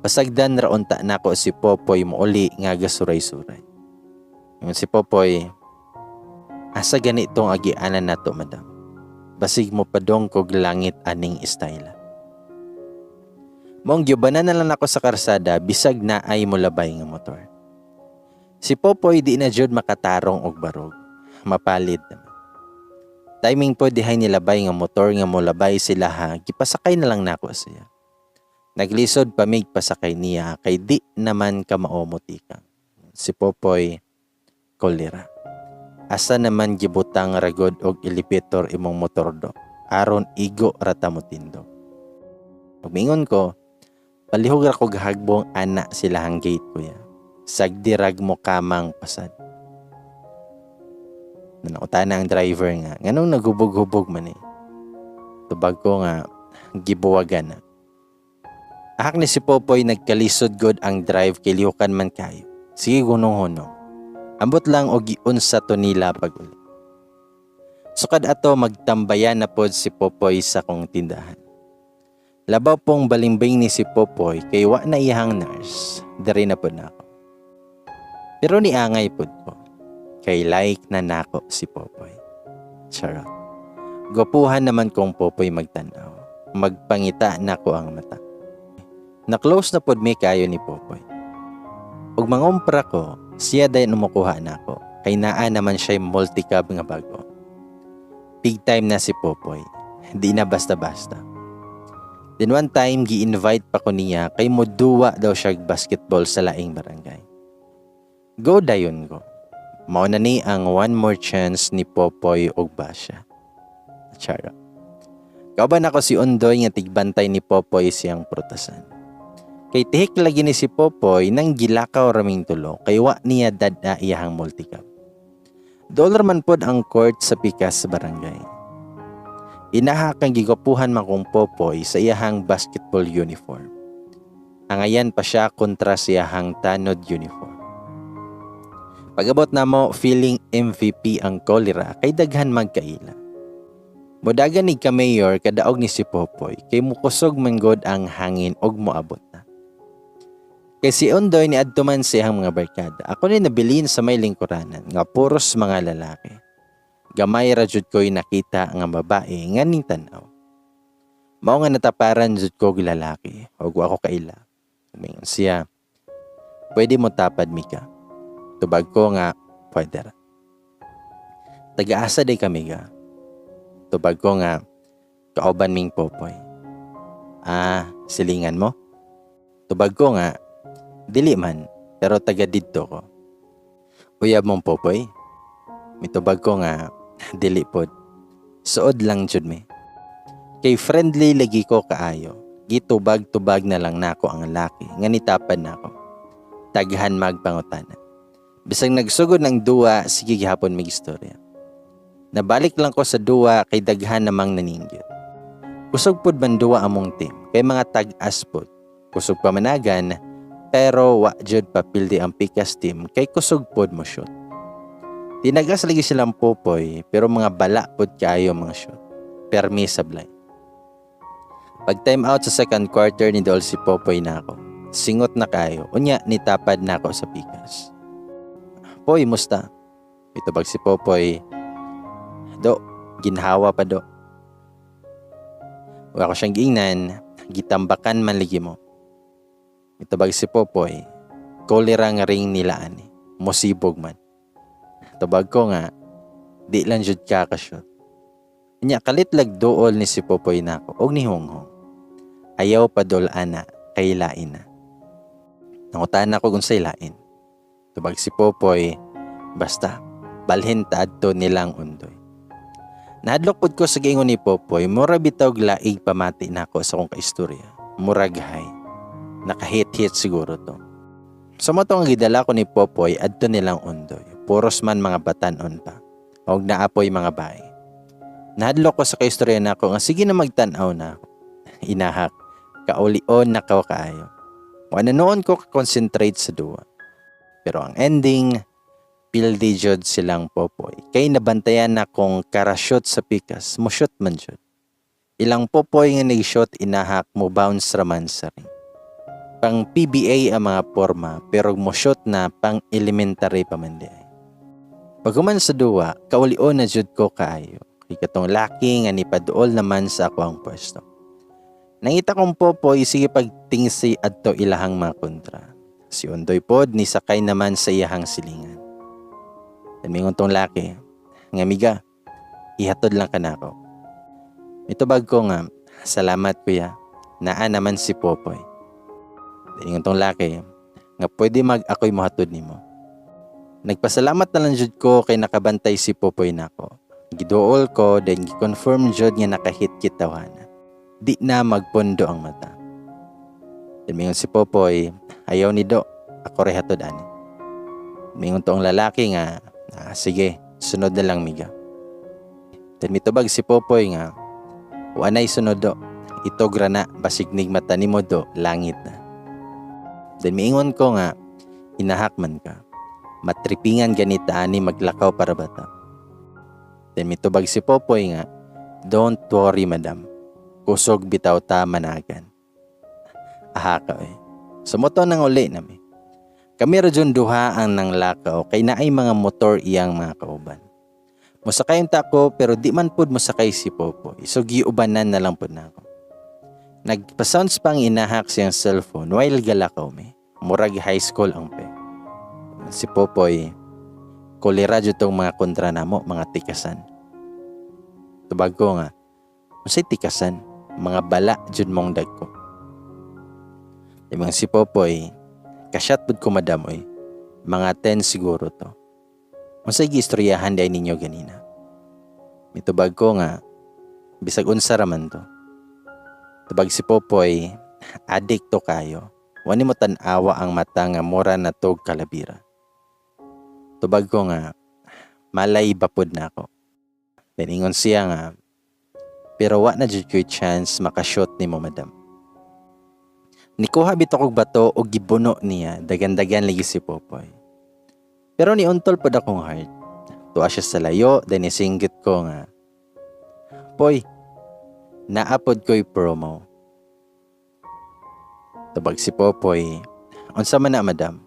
Pasagdan ra unta nako si Popoy mouli nga gasuray-suray. Yung si Popoy, asa ganitong agianan nato, madam. Basig mo padong kog langit aning istayla. Mong gyubanan na lang ako sa karsada, bisag na ay mulabay nga motor. Si Popoy di na jud makatarong og barog. Mapalid naman. Timing po dihay nilabay nga motor nga mulabay sila ha, gipasakay na lang nako siya. Naglisod pamig pasakay niya, kay di naman ka maomotika. Si Popoy, kolera. Asa naman gibutang ragod og elevator imong motor do. Aron igo rata mo tindo. Pagmingon ko, palihog ra ko gahagbong ana silahang gate kuya. Sagdirag mo kamang pasad. Nanautan ang driver nga, nganong nagubog-hubog man eh. Tubag ko nga, gibuwagan na. Ahak ni si Popoy nagkalisod god ang drive kay lihukan man kayo. Sige gunong-hunong. Ambot lang og giunsa to nila pag-uli. Sukad ato magtambayan na pod si Popoy sa kong tindahan. Labaw pong balimbing ni si Popoy kay wa na iyang nurse. Dari na pod nako. Pero niangay pod ko. Kay like na nako si Popoy. Charot. Gopuhan naman kong Popoy magtanaw. Magpangita nako ang mata. Na-close na pod may kayo ni Popoy. Ug mangumpra ko, siya dayon umukuha na ako. Kay naa naman siya multi-cab nga bago. Big time na si Popoy. Di na basta-basta. Then one time, gi-invite pa ko niya kay moduwa daw siya basketball sa laing barangay. Go dayon ko. Mao na ni ang one more chance ni Popoy og Basya. Chara. Kauban ako si Undoy nga tigbantay ni Popoy siyang prutasan. Kay tihik lagi ni si Popoy nang gilakaw raming tulo kay wa niya dada iyahang multicab. Dollar man pod ang court sa pikas sa barangay. Inahak ang gigapuhan man kong Popoy sa iyahang basketball uniform. Angayan pa siya kontra sa iyahang tanod uniform. Pag-abot na mo, feeling MVP ang kolera kay daghan magkaila. Modagan ni ka-mayor kadaog ni si Popoy kay mukusog man god ang hangin og moabot na. Kay si Undoy ni adto man siyang mga barkada. Ako ni nabilin sa may lingkuranan nga puros mga lalaki. Gamay ra jud ko'y nakita nga babae nga ning tanaw. Mao nga nataparan jud ko lalaki og ako kaila. Mingon siya, Pwede mo tapad mi ka. Tubag ko nga, pwede ra. Taga-asa day kami ga. Tubag ko nga, kauban ming Popoy. Silingan mo? Tubag ko nga, dili man, pero taga didto ko. Uyab mong Popoy? Mitubag ko nga, dili pod. Suod lang jud mi. Kay friendly lagi ko kaayo. Gitubag-tubag na lang nako ang laki nga nitapad nako. Taghan magpangutana. Bisag nagsugod ng duwa, sige gihapon mig istorya. Nabalik lang ko sa duwa kay daghan namang naningyot. Kusog pod man duwa among team kay mga tag-as pod. Kusog pamanagan pero wa jud papildi ang pikas team kay kusog pod mo shoot. Tinagas lagi silang Popoy pero mga bala pod kaayo mga shoot. Permi sablay. Pag time out sa second quarter ni Dol si Popoy na ako. Singot na kayo. Unya nitapad na ako sa pikas. Poy, musta? Itubag si Popoy. Do, ginhawa pa do. Huwag ako siyang giingnan. Gitambakan man ligi mo. Itubag si Popoy. Kolera nga ring nilaan eh. Musibog man. Tubag ko nga. Di lang jud kakashoot. Unya kalitlag dool ni si Popoy na ako. Og ni Honghong. Ayaw pa dol ana kay lain na. Nangutaan ako kung say lain. Tubag si Popoy, basta, balhin taadto nilang undoy. Nahadlok pod ko sa gingon ni Popoy, mura bitaw laig pamati na ako sa kong kaistorya. Murag hay. Nakahit-hit siguro to. Sa mo tong gidala ko ni Popoy, adto nilang undoy. Puros man mga batanon pa. Og naapoy mga bahay. Nahadlok ko sa kaistorya na ako, nga sige na magtanaw na ako. Inahak, kaulion na kaayo. Wala noon ko concentrate sa duwa. Pero ang ending, pildi jud silang Popoy. Kay nabantayan na kong karashot sa pikas, mo shoot man jud. Ilang Popoy nga nag-shot inahak mo bounce raman sa ring. Pang PBA ang mga forma pero mo shoot na pang elementary pa man di ay. Paghuman sa duwa, kaulion na jud ko kaayo. Kay katong laki nga nipaduol naman sa ako ang pwesto. Nangita kong Popoy, sige pagtingsi adto ilahang mga kontra. Si Undoy pod ni sakay naman sa iyahang silingan. Mingon tong laki, nga miga, ihatod lang ka na ako. Mitubag ko nga, salamat kuya, naa naman si Popoy. Mingon tong laki, nga pwede mag-ako'y mahatod nimo. Nagpasalamat na lang jud ko kay nakabantay si Popoy nako. Giduol ko, then gi-confirm jud nga nakahit kitawana. Di na magpondo ang mata. Mingon si Popoy, ayaw ni Do, ako rehatod ani. Mingon toong lalaki nga, sige, sunod na lang miga. Then mitubag si Popoy nga, wanay sunod Do, itogra na, basignig mata ni mo Do, langit na. Then miingon ko nga, inahak man ka, matripingan ganita ani maglakaw para bata. Then mitubag si Popoy nga, don't worry madam, kusog bitaw ta managan. Ahaka eh. Sumoto nang uli nami. Kami radyon duha ang nanglakaw kay naay mga motor iyang mga kauban. Musakay ta ko pero di man pud musakay si Popoy. So giubanan na lang pud nako. Nagpa-sounds pang inahak siyang cellphone while galakaw mi. Murag high school ang pe. Si Popoy, kolera jud tong mga kontra namo, mga tikasan. Tubag ko nga, unsay tikasan? Mga bala jud mong dagko. Ibang si Popoy, kasyat pud ko madam oy. Mga 10 siguro to. Unsay giistoryahan day ninyo ganina? Mitubag ko nga, bisag unsa raman to. Tubag si Popoy, adik to kayo. Wani mo tan-awa ang mata nga mura na tog kalabira. Tubag ko nga, malay bapod na ako. Peningon siya nga, pero wa na jud ko'y chance makashot ni mo madam. Nikuha bito kog bato o gibuno niya, dagan-dagan lagi si Popoy. Pero ni untol pod akong heart. Tuwa siya sa layo, then isinggit ko nga, Poy, naapod ko'y promo. Tubag si Popoy, unsa man na madam?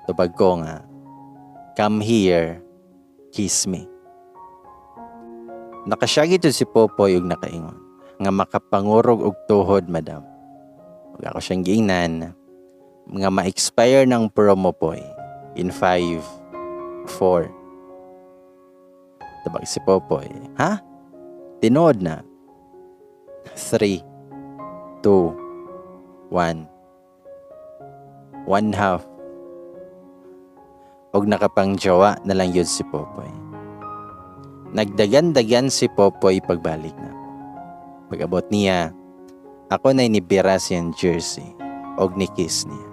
Tubag ko nga, come here, kiss me. Nakasyagi to si Popoy ug nakaingon, nga makapangurog og tuhod madam. Ug ako siyang giingnan, Mga ma-expire ng promo Poy. In 5, 4. Tabag si Popoy. Ha? Tinood na. 3, 2, 1. 1/2. Og nakapangjawa na lang yun si Popoy. Nagdagan-dagan si Popoy pagbalik na. Pag-abot niya, ako na inibira siyang jersey og ni-kiss niya.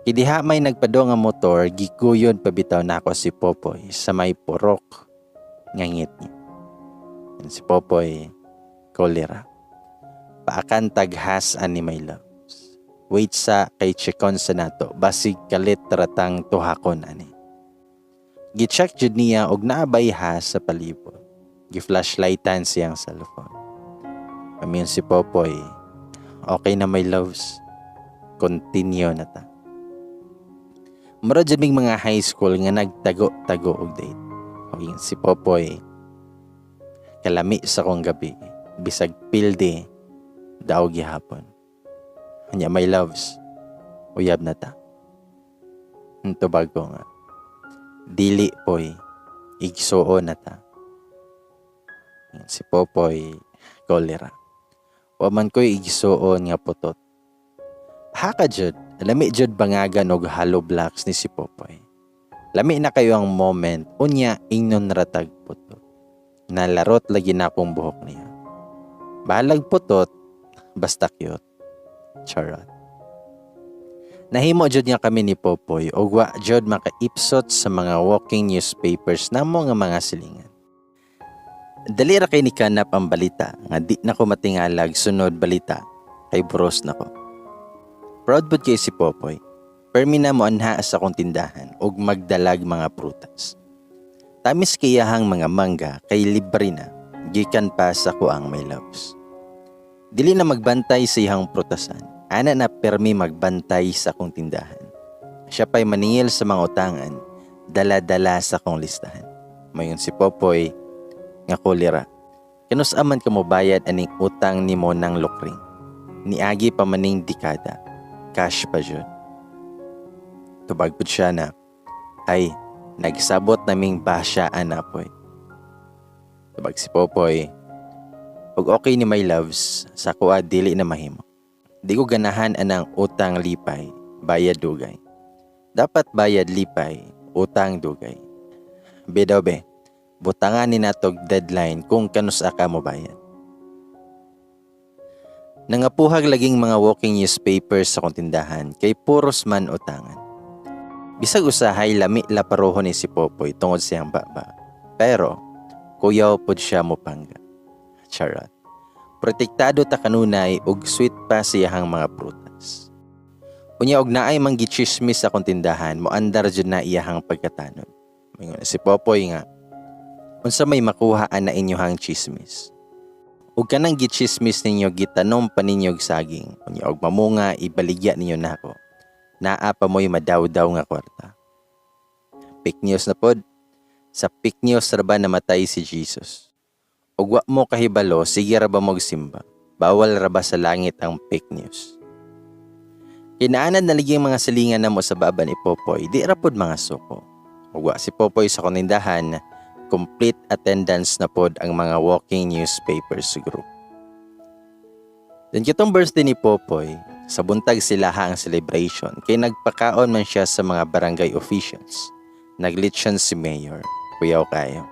Kidiha may nagpado nga motor, gikuyon pabitaw na ako si Popoy sa may purok ngangit niya. Yan si Popoy, kolera. Paakan taghas ani my loves. Wait sa kay Chikon sa nato, basig kalit taratang tuhakon ani. Gicheck jud niya og naabay ha sa palibot. Gi-flashlightan siyang cellphone. Kamiyon si Popoy, okay na my loves. Continue na ta. Mura jud mig mga high school nga nagtago-tago og date. Og si Popoy, kalami sa kong gabi, bisag pilde, daw gihapon. Kanya my loves, uyab na ta. Tubag ko nga, dili Poy, igsuo na ta. Si Popoy, kolera. Waman ko'y igsuon nga putot. Haka jud, lami jud bangagan og hollow blocks ni si Popoy. Lami na kayo ang moment, unya ingnon ratag putot. Nalarot lagi na akong buhok niya. Bahalag putot, basta cute. Charot. Nahimo jud niya kami ni Popoy og wa jud makaipsot sa mga walking newspapers namo nga mga silingan. Dali ra kay ni kanap ang balita nga di na ko matingalag sunod balita kay buros na ko. Proud pud kay si Popoy. Permi na mo anha sa akong tindahan og magdalag mga prutas. Tamis kayahang mga mangga kay libre na gikan pa sa kuang my loves. Dili na magbantay sa iyang prutasan. Ana na permi magbantay sa akong tindahan. Siya pa'y maningil sa mga utangan, dala-dala sa akong listahan. Mayon si Popoy nga kolera. Kanusaman ka mo bayad aning utang nimo ng lokring. Niagi pa maning dekada. Cash pa jud. Tubag pud siya na, ay, nagsabot naming basyaan na Poy. Tubag si Popoy, pag okay ni my loves, sa kuha dili na mahimo. Di ko ganahan anang utang lipay, bayad dugay. Dapat bayad lipay, utang dugay. Bedaw be, butangan ni natog deadline kung kanusa ka mo bayad. Nangapuhag laging mga walking newspapers sa kontindahan kay puros man utangan. Bisag usahay lami laparoho ni si Popoy tungod siyang baba. Pero, kuyaw pod siya mo pangga. Charot. Protektado ta kanunay og sweet pa siyahang mga prutas. Unya og naay manggichismis sa kontindahan mo andar jud na iyahang pagkatanon. Mingon si Popoy nga, unsa may makuhaan na inyohang chismis. Ug kanang gichismis ninyo gitanom pa ninyo og saging. Unya og mamunga ibaligya ninyo nako. Naa pa mo'y madaw-daw nga kwarta. Fake news na pod. Sa fake news ra ba namatay si Jesus? Ug wa mo kahibalo, sige ra ba mo simba? Bawal ra ba sa langit ang fake news? Kinaanan na liging mga silingan na mo sa baba ni Popoy, di ra pod mga suko. Ug wa si Popoy sa konindahan, complete attendance na pod ang mga walking newspapers group. Dan kitong birthday ni Popoy, sa buntag sila ang celebration kay nagpakaon man siya sa mga barangay officials. Naglitsyon si Mayor, kuyaw kayo.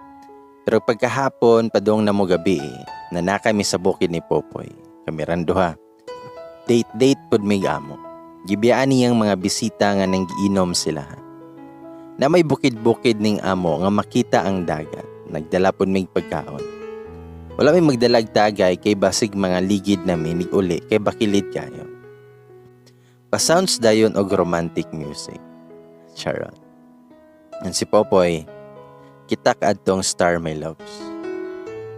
Pero pagkahapon, padong na mo gabi, na kami sa bukid ni Popoy. Kami randuha. Date pod may amo. Gibiyaan niyang mga bisita nga nang giinom sila. Na may bukid-bukid ning amo nga makita ang dagat. Nagdala pod may pagkaon. Wala may magdalag tagay kay basig mga ligid namin uli kay bakilid kayo. Pa-sounds dayon og romantic music. Charot. Yan si Popoy, kita kaadtong star my loves.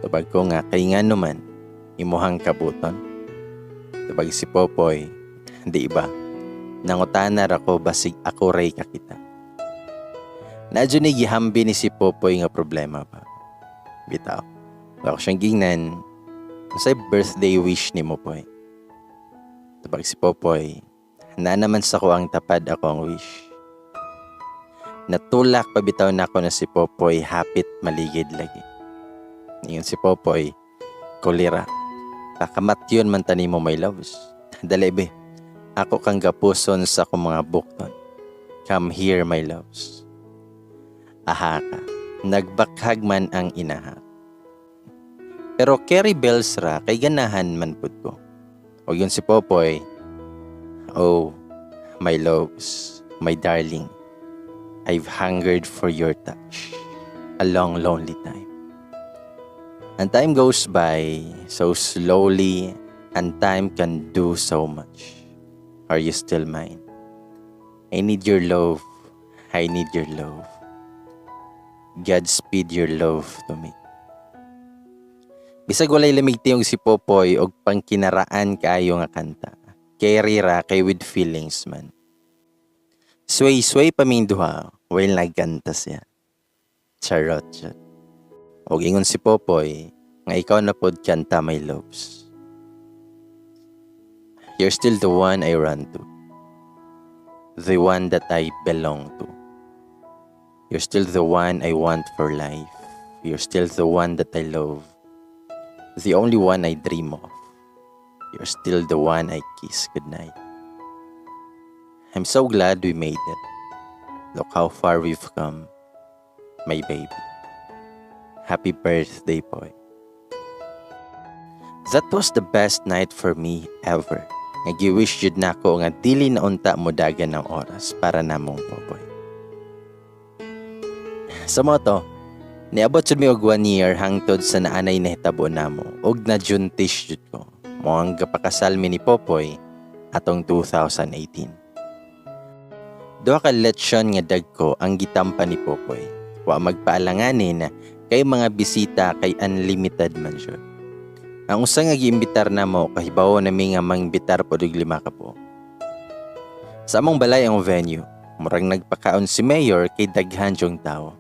Tubag ko nga kay nga naman, imuhang kabuton. Tubag si Popoy, di ba? Nangutanar ako basig ako ray kakita. Nadyo ni gihambi ni si Popoy nga problema pa. Bitaw. Ako siyang gingnan, sa birthday wish ni mo Poy. Tapag si Popoy, na naman sa ko ang tapad ako ang wish. Natulak pabitaw na ako na si Popoy hapit maligid lagi. Ngayon si Popoy, kulira. Pakamatyon man tani mo my loves. Dalibe, ako kang gapuson sa akong mga bukton. Come here my loves. Aha ka, nagbakhag man ang inaha. Pero carry bells ra, kay ganahan man pud ko. O yun si Popoy, oh, my loves, my darling, I've hungered for your touch a long lonely time. And time goes by so slowly, and time can do so much. Are you still mine? I need your love, I need your love. Godspeed your love to me. Bisag walay lamig tiyong si Popoy og pangkinaraan kaayo nga kanta. Kay rira kay with feelings man. Sway paming duha while nagkanta siya. Charot siya. Og ingon si Popoy nga ikaw na pod kanta my loves. You're still the one I run to. The one that I belong to. You're still the one I want for life. You're still the one that I love. The only one I dream of. You're still the one I kiss goodnight. I'm so glad we made it. Look how far we've come, my baby. Happy birthday, boy. That was the best night for me ever. Nag-wish jud na ko nga dili na unta mo dagan ng oras para namong Popoy. Sa moto, niabot jud mi og 1 year hangtod sa naanay na hitabo namo og na juntish jud ko. Mo ang gapakasal mi ni Popoy atong 2018. Duha ka lechon nga dagko ang gitampa ni Popoy. Wa magpaalanganin kay mga bisita kay unlimited man jud. Ang usa nga giimbitar namo kahibaw na mi nga mangbitar pod og 5 ka po. Sa among balay ang venue, murag nagpakaon si Mayor kay daghan jong tao.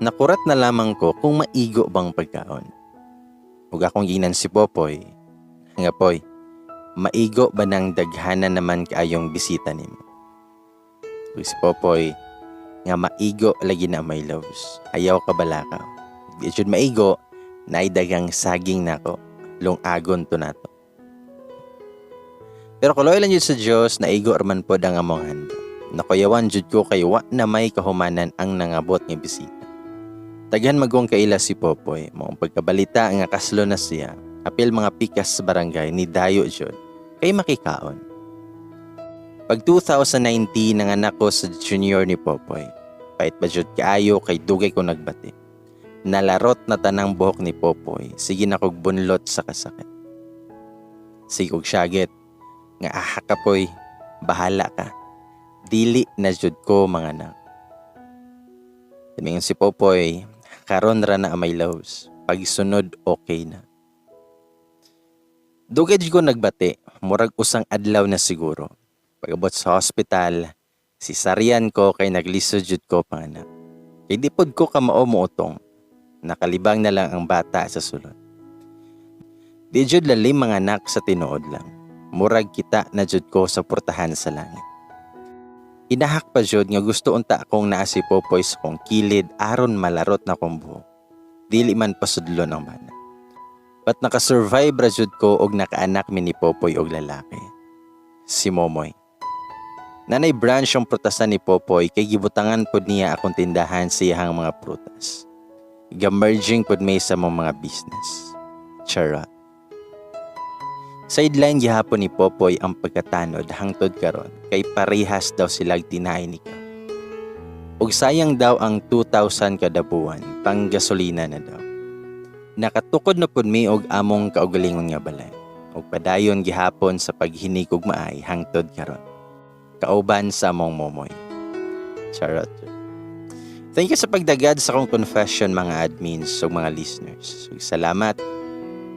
Nakurat na lamang ko kung maigo bang pagkaon. Ug akong ginan si Popoy, nga poy, maigo ba nang daghanan naman kaayong bisita nimo? Ug si Popoy, nga maigo lagi na my loves. Ayaw ka balakaw. Di jud maigo, naidagang saging nako. Lungagon to nato. Pero kuloy lang jud sa Dios na igo man pod ang among handa. Nakuyawan jud ko kay wa na may kahumanan ang nangabot nga bisita. Daghan magong kaila si Popoy, mong pagkabalita nga kaslo na siya, apil mga pikas sa barangay ni dayo jud kay makikaon. Pag 2019 nanganak ko sa junior ni Popoy, pait ba jud kaayo kay dugay ko nagbati. Nalarot na tanang buhok ni Popoy, sige na kog bunlot sa kasakit. Sige kog syagit, nga Kapoy, bahala ka. Dili na jud ko manganak. Tumingin si Popoy, karon ra na my loves. Pagsunod okay na. Dugay jud ko nagbati, murag usang adlaw na siguro. Pag-abot sa hospital, sisaryan ko kay naglisod jud ko panganak. Kay di pod ko kamao muotong. Nakalibang na lang ang bata sa sulod. Di jud lalim mga anak sa tinuod lang. Murag kita na jud ko sa portahan sa langit. Inahak pa jud nga gusto unta akong naa si Popoy sa kong kilid aron malarot na kong buhok. Dili man pasudlon ang bana. But nakasurvive ra jud ko og nakaanak mi ni Popoy og lalaki. Si Momoy. Nanay branch ang prutasan ni Popoy kay gibutangan pod niya akong tindahan sa iyang mga prutas. Ga-merging pod may sa mga business. Charot. Sideline gihapon ni Popoy ang pagkatanod hangtod karon kay parehas daw silag tinay ni ka. Ug sayang daw ang 2,000 kada buwan pang gasolina na daw. Nakatukod na pod mi og among kaugalingon nga balay. Ug padayon gihapon sa paghinig ug maay hangtod karon. Kauban sa among Momoy. Charot. Thank you sa pagdagad sa akong confession mga admins o mga listeners. So, salamat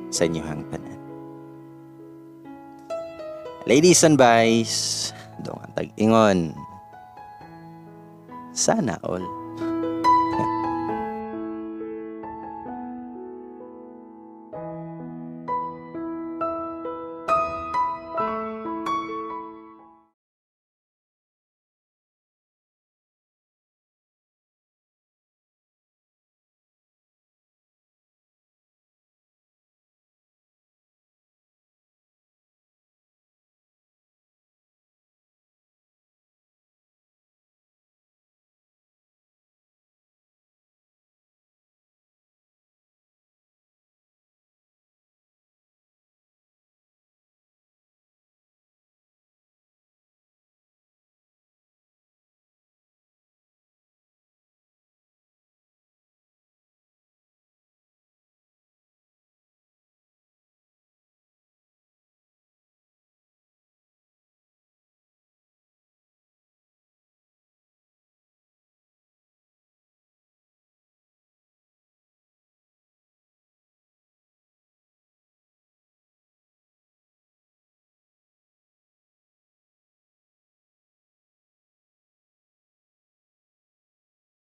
sa inyong tanan. Ladies and boys, doon ang tag-ingon. Sana all.